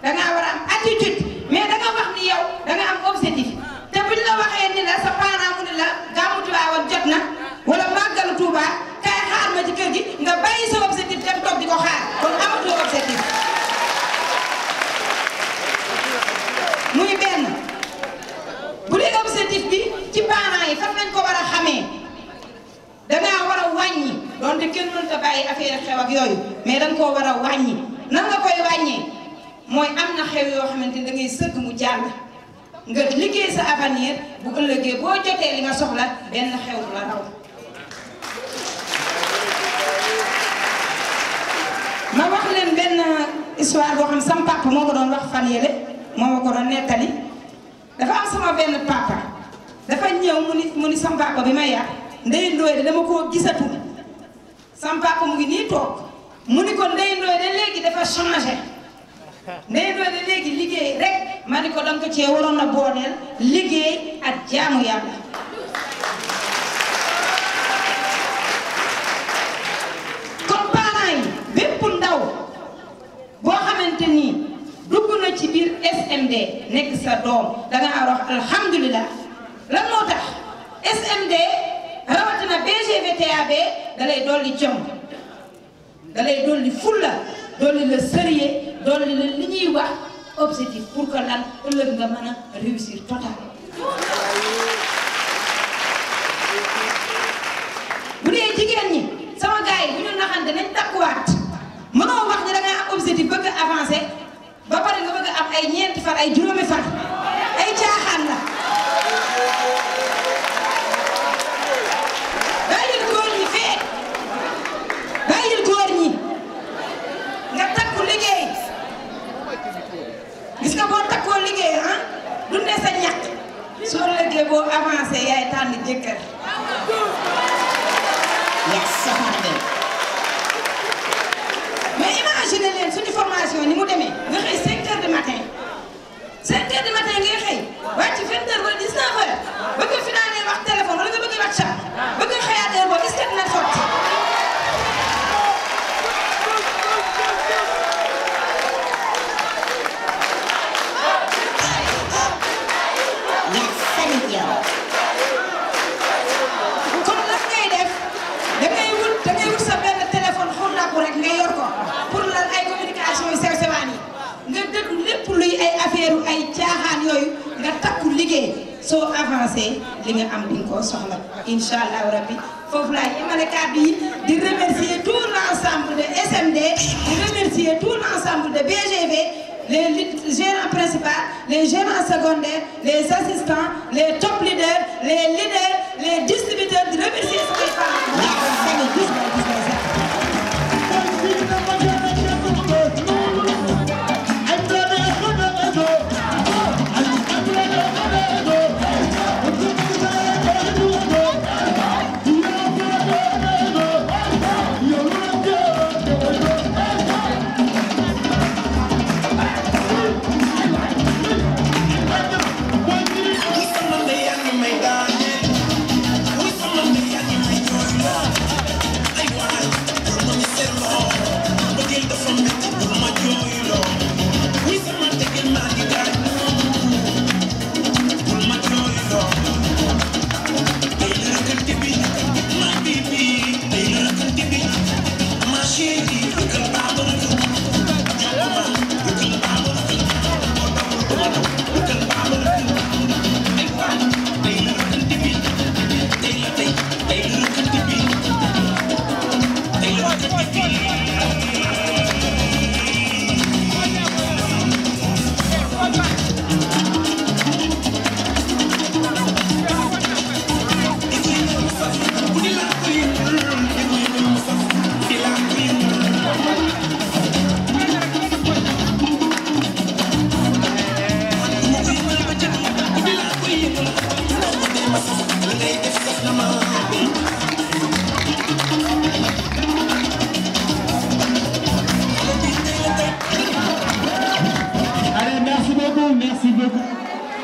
dangaa war a am attitude mais danga wax ni yow danga am objectif te buñ la waxee ni la sa parent mu ni la gàmmu Tiwaawan jot na wala màggalu Tuuba kay xaar ma ci kër gi nga bàyyi sa objectif dem toog di ko xaar kon amatoo objectif muy benn bu dee objectif bi ci parents yi fan lañ ko war a xamee dangaa war a wàññi donte kenn mënta bàyyi affaire xew ak yooyu mais danga koo war a wàññi nan nga koy wàññee mooy am na xew yoo xamante ni da ngay sëgg mu jàll nga liggéey sa avenir bu ëllëgee boo jotee li nga soxla benn xew la raw ma wax leen benn histoire boo xam sama papa moo ko doon wax fan yële moo ma ko doon nettali dafa am sama benn papa dafa ñëw mu ni sama papa bi ma yar Ndeye Ndoye de dama koo gisatul sama papa mu ngi nii toog mu ni ko Ndeye Ndoye de léegi dafa changé Ndeye Ndoye de léegi liggéey rek ma ni ko danga ko cee waroon a booleel liggéey ak jaamu yàlla kon parents yi bépp ndaw boo xamante nii dugg na ci biir SMD nekk sa doom danga war a wax alhamdulilah lan moo tax SMD rawatina BGVTAB da lay dolli jom da lay dolli fulla dolli la sérieux dolli la li ñuy wax objectif pour que lan ëllëg nga mën a réussir total bu dee jigéen ñi sama gars yi bu ñu naxante nañ takkuwaat mënoo wax ni da ngay am objectif bëgg a avancer ba pare nga bëgg a am ay ñeenti fan ay juróomi fan ay caaxaan la bàyyil góor ñi fee bàyyil góor ñi nga takku liggéey gis nga boo takkoo liggéey ah dundee sa ñàkk soo liggéey boo avancé yaay tànn jëkkër yaa saxaande mais imagine leen suñu formation ni mu demee nga xëy 5 heures du matin 5 heures du matin ngay xëy wàcc 20 heures wala 19 heures bëgg a finaane wax téléphone wala nga bëgg a WhatsApp bëgg a xëyaat heure boobu est-ce que dina sotti kon lan ngay def da ngay wut sa benn téléphone xurnaku rek nga yor ko pour lan ay communication yu sew sewaan yi nga dëddu lépp luy ay affaire ay caaxaan yooyu nga takku liggéey soo avancé li nga am di nga koo soxla incha allahu rabbi foofu laa yemale kàddu yi di remercier tout l'ensemble de SMD di remercier tout l'ensemble de BGV les gérants principaux les gérants secondaires les assistants les top leaders les leaders les distributeurs di remercier samay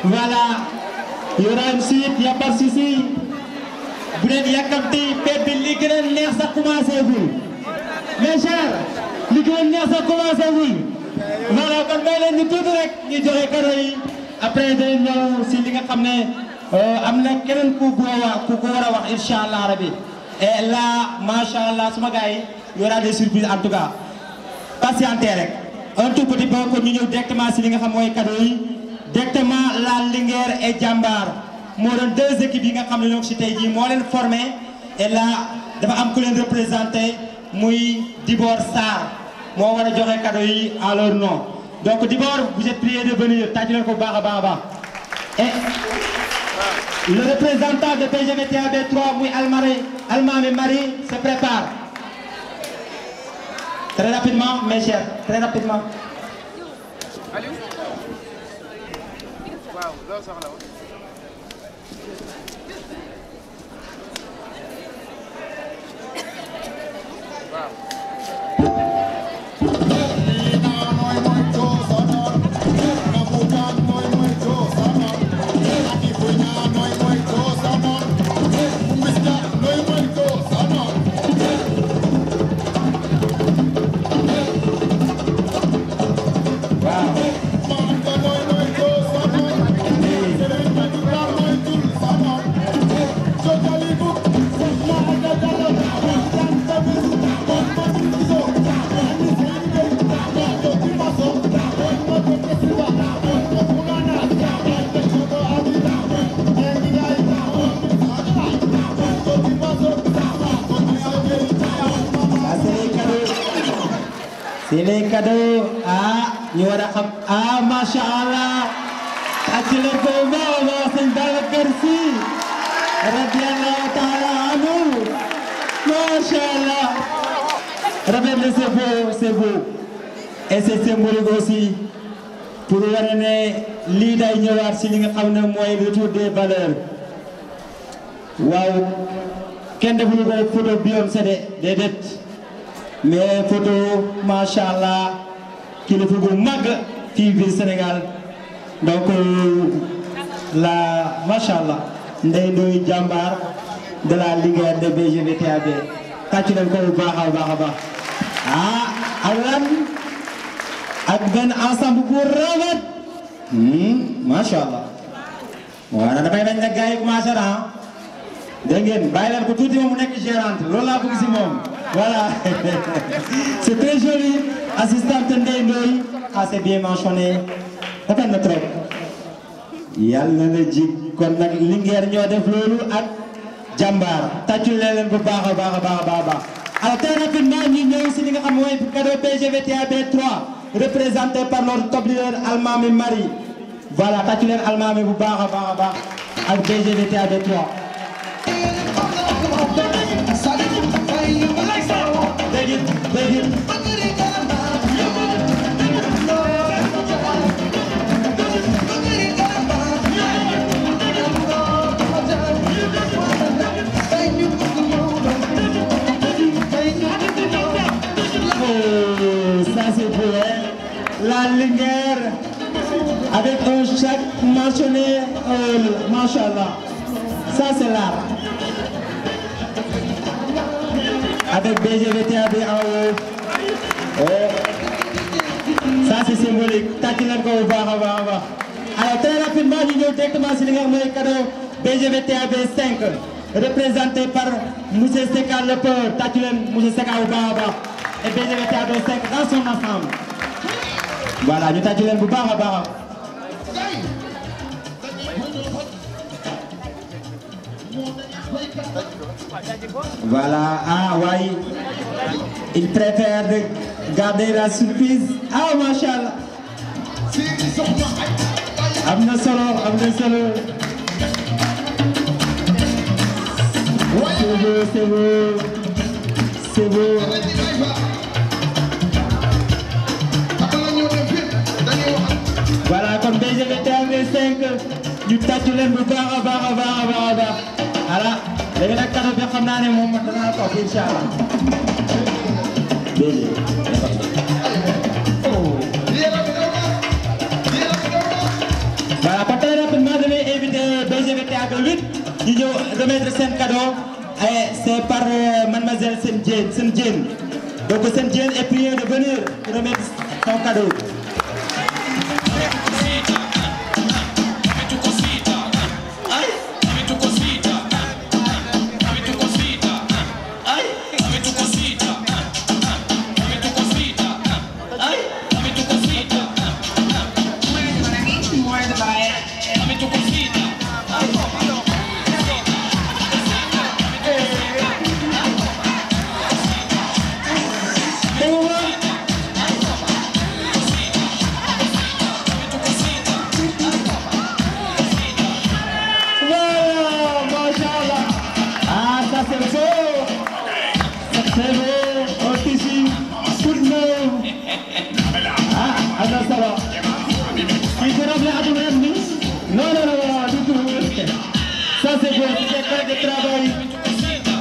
Voilà, il y aura une suite, il n'y a pas de souci. bu leen yàkkamti fête bi li gën a neex sax commencé gul mes chers li gën a neex sax commencé gul voilà kon may leen ñu tuuti rek ñu joxe cadeau yi après day ñëw si li nga xam ne am na keneen ku ko war a wax incha allah rabi et là macha allah suma gars yi y aura des surprises en tout cas patientez rek un tout petit peu kon ñu ñëw directement si li nga xam mooy cadeau yi directement la Linguère et Jambar moo doon deux équipes yi nga xam ne ñoo si tey jii moo leen formé et là dafa am ku leen représenté muy Dibor Sarr moo war a joxe cadeau yi à leur nom donc Dibor vous êtes prié de venir tàcc leen ko baax a baax a baax et le représentant de PGVTAB 3 muy Almami Marie se prépare très rapidement mes chers très rapidement. C'est les cadeaux ñu war a xam macha allah ak ci leen ko baax sëñ Babacar Sy radiyallahu taala anhu macha allah rafet na c'est beau et c'est symbolique aussi pour wane ne lii day ñëwaat si li nga xam ne mooy retour des valeurs waaw kenn defulu ko photo Beyoncé de déedéet mais photo macha allah kilifa gu mag fii biir Sénégal donc la macha allah Ndeye Ndoye Jambar de la Linguère de BGVTAB tàcc nañ ko bu baax a baax a baax ak lan ak benn ensemble bu rafet macha allah waaw damay bañ nag gars yi commencé na dégg ngeen bàyyi leen ko tuuti moom mu nekk gérante loolu laa bëgg si moom. Voilà, c'est très joli. Assistante Ndeye Ndoye, c'est bien mentionné. Rafet na trop. Yàlla na la ji kon nag Linguère ñoo def loolu ak Jambar tàccul leen bu baax a baax a baax a baax. Alors très rapidement ñu ñëw si li nga xam mooy cadeau BGVTAB 3 représenté par notre top leader Almami Marie. Voilà tàccul leen Almami bu baax a baax a baax ak BGVTAB 3. Ça c'est beau, hein? La Linguère avec un chèque mentionné, machallah. Ça c'est l'art. Avec BGVTAB en haut. Ça c'est symbolique. Tàcc leen ko bu baax a baax a baax. Alors très rapidement ñu ñëw directement si li nga xam mooy cadeau BGVTAB 5 représenté par monsieur Seka le Peur. Tàcc leen monsieur Seka bu baax a baax. Et BGVTAB 5 dans son ensemble. Voilà ñu tàcc leen bu baax a baax. Voilà, ouais. Il préfère de garder la surprise. Machallah. Am na solo. C'est beau. Voilà, comme BGVTAB 5, ñu tàcc leen bu baax a baax a baax a baax. Voilà. léegi nag cadeau bi xam naa ne moom danaa toog incha allah. Voilà, très rapidement je vais inviter BGVTAB 8 di ñëw remettre seen cadeau et c'est par mademoiselle Sen Diène. Donc Sen Diène est priée de venir remettre son cadeau.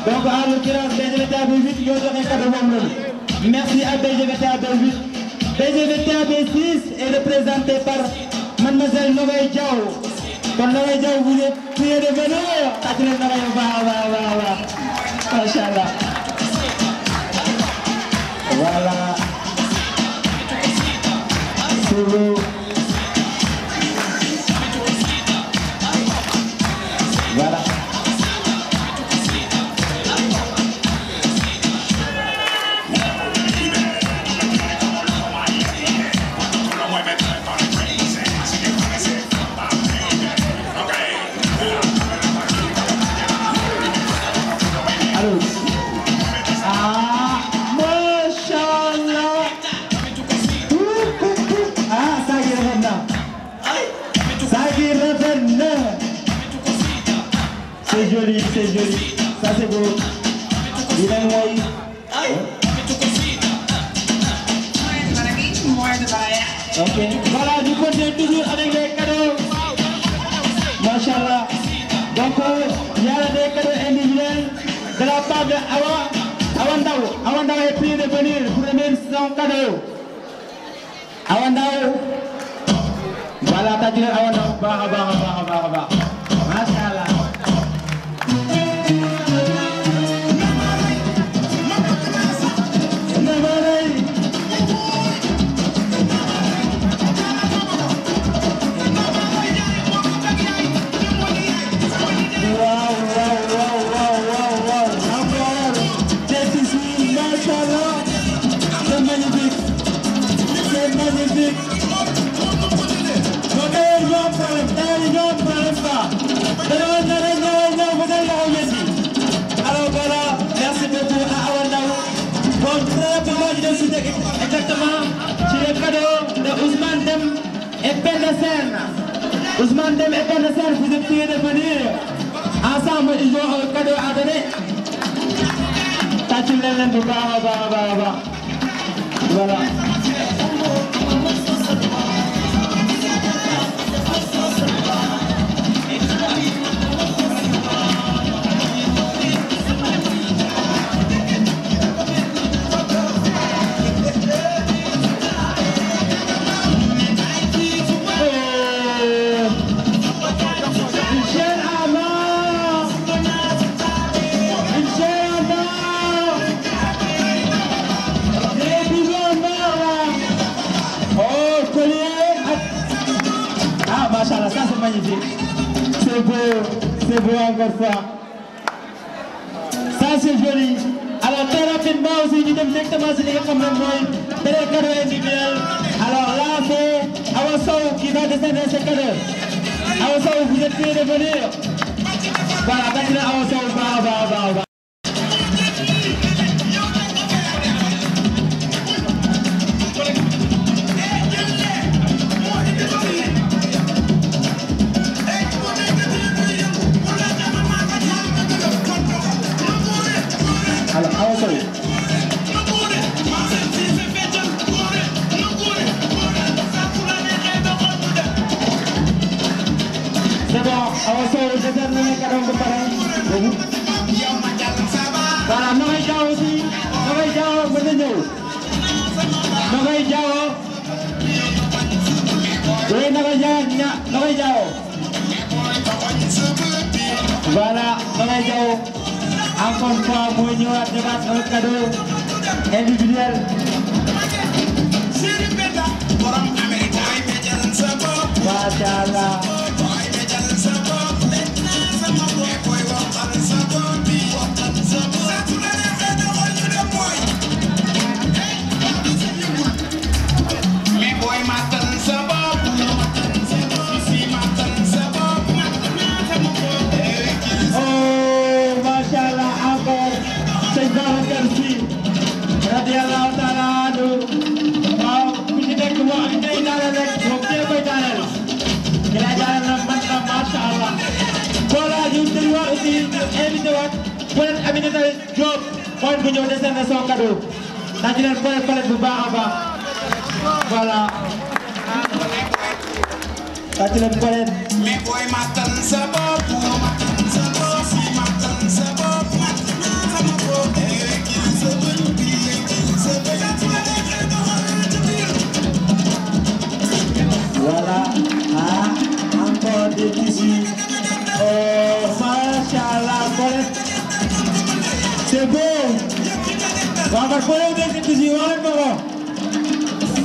Donc en l'occurrence BGVTA B8 ñoo joxe cadeau moom lañu. Merci à BGVTA B8. BGVTA B6 est représenté par mademoiselle Nogaye Diaw. Kon Nogaye Diaw vous êtes prié de venir. Tàcc leen Nogaye waaw. Machallah. Voilà. C'est beau. Voilà. C'est joli, ça c'est beau. Il est moyen. Ok, voilà, nous continuons toujours avec les cadeaux. Machallah. Donc, il y a des cadeaux individuels de la part de Awa Ndao. Awa Ndao est prié de venir pour remettre son cadeau. Awa Ndao. Voilà, t'as dit Awa Ndao. Bah. Machallah. Exactement, c'est le cadeau de Ousmane Dem et Pendesen. Ousmane Dem et Pendesen, vous êtes priés de venir. Ensemble, ils ont un cadeau à donner. Voilà. Machallah, ça c'est magnifique. C'est beau encore ça. Ça c'est joli. Alors très rapidement aussi, nous sommes directement sur les cadeaux individuels. Alors là c'est Awa Sow qui va descendre ces cadeaux. Awa Sow, vous êtes priés de venir. Voilà, maintenant Awa Sow, va. Alors, Awa Sow. C'est bon, Awa Sow, je donne les cadeaux de pareil. Voilà, Nogaye Diaw aussi. Nogaye Diaw, mën na ñëw. Nogaye Diaw. Oui, Nogaye Diaw. Voilà, Soleil Diao, encore une fois, mooy ñëwaat defaat un cadeau individuel. Machallah. Radiyallahu ta'ala anhu waaw ku ci nekk boo am tey daaneel rek moom tey koy daaneel ki la daaneel nag man la macha allah voilà ñu dañu wax aussi ñu invité waat peut-être Aminata Diop mooy bu ñëw décerner son cadeau ndax di leen peut-être bu baax a baax voilà ndax di leen peut-être mais booy matal sa bopp voilà, encore des tissus. Oh, machallah, c'est beau. On va faire des tissus,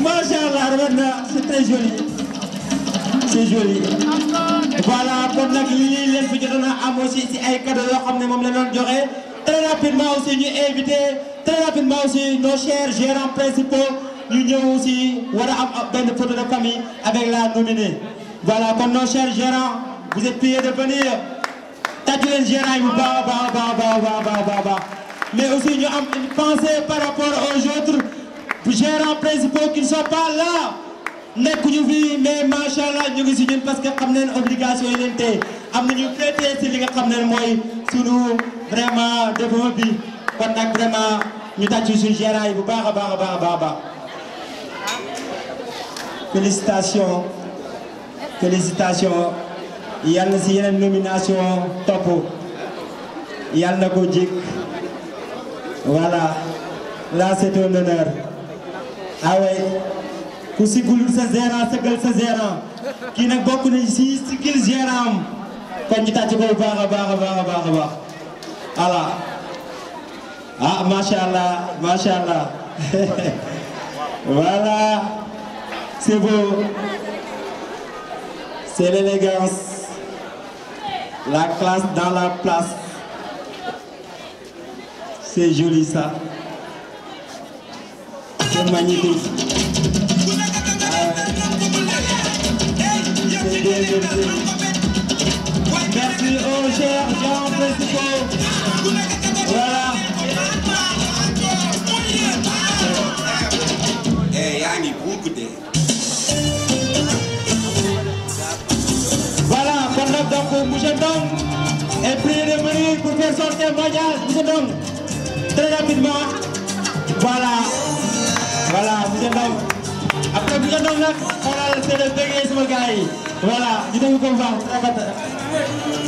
machallah, c'est très joli. C'est joli. Voilà, comme la guillemette, les petits donnent à moi aussi, c'est un cadeau, comme les membres de l'ordre. Très rapidement aussi, nous inviter, très rapidement aussi, nos chers gérants principaux. Nous avons aussi une photo de famille avec la nominée. Voilà, comme nos chers gérants, vous êtes priés de venir. Tâchez les gérants, mais aussi nous avons une pensée par rapport aux autres gérants principaux qui ne sont pas là. Mais machallah, nous avons parce que nous avons une obligation. Nous avons prêté si nous avons vraiment développé. Vraiment, nous avons les gérants. Félicitations, félicitations. Il y a une nomination top. Il y a une Godjik. Voilà, là c'est un honneur. Ah ouais, Koussi Goulou sa gérant, Segal sa gérant. Qui n'a beaucoup de ici, c'est qu'il gérant. Quand tu t'as dit voilà. Ah, machallah, machallah. Voilà. C'est beau, c'est l'élégance, la classe dans la place, c'est joli ça, c'est magnifique, c'est bien. Merci aux chers gens principaux, voilà. Voilà, donc Monsieur Dong est prié de venir pour faire son témoignage. Monsieur Dong, très rapidement. Voilà, Monsieur Dong. Après Monsieur Dong, c'est le bégué sur le gars. Voilà, ñu dem ko baax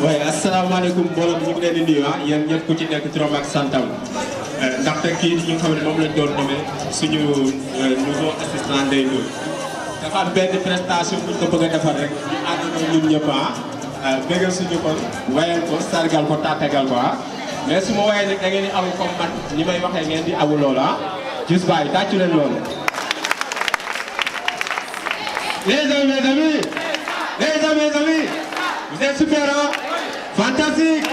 oui asalaamaaleykum mbooloo ñu ngi leen di nuyu yéen ñëpp ku ci nekk turam ak santam ndaxte kii ñu xam ne moom lañ doon nommé suñu nouveau assistant Ndeye Ndoye dafa am benn prestation bu ñu ko bëgg a defar rek ñu ànd ko ñun ñëpp bégal suñu ko wayal ko sargal ko tàttagal ko mais su ma wayee nag da ngeen di aw comme man ñi may waxee ngeen di awu loolu juste bàyyi tàccu leen loolu. Les amis, vous êtes super, hein? Fantastique!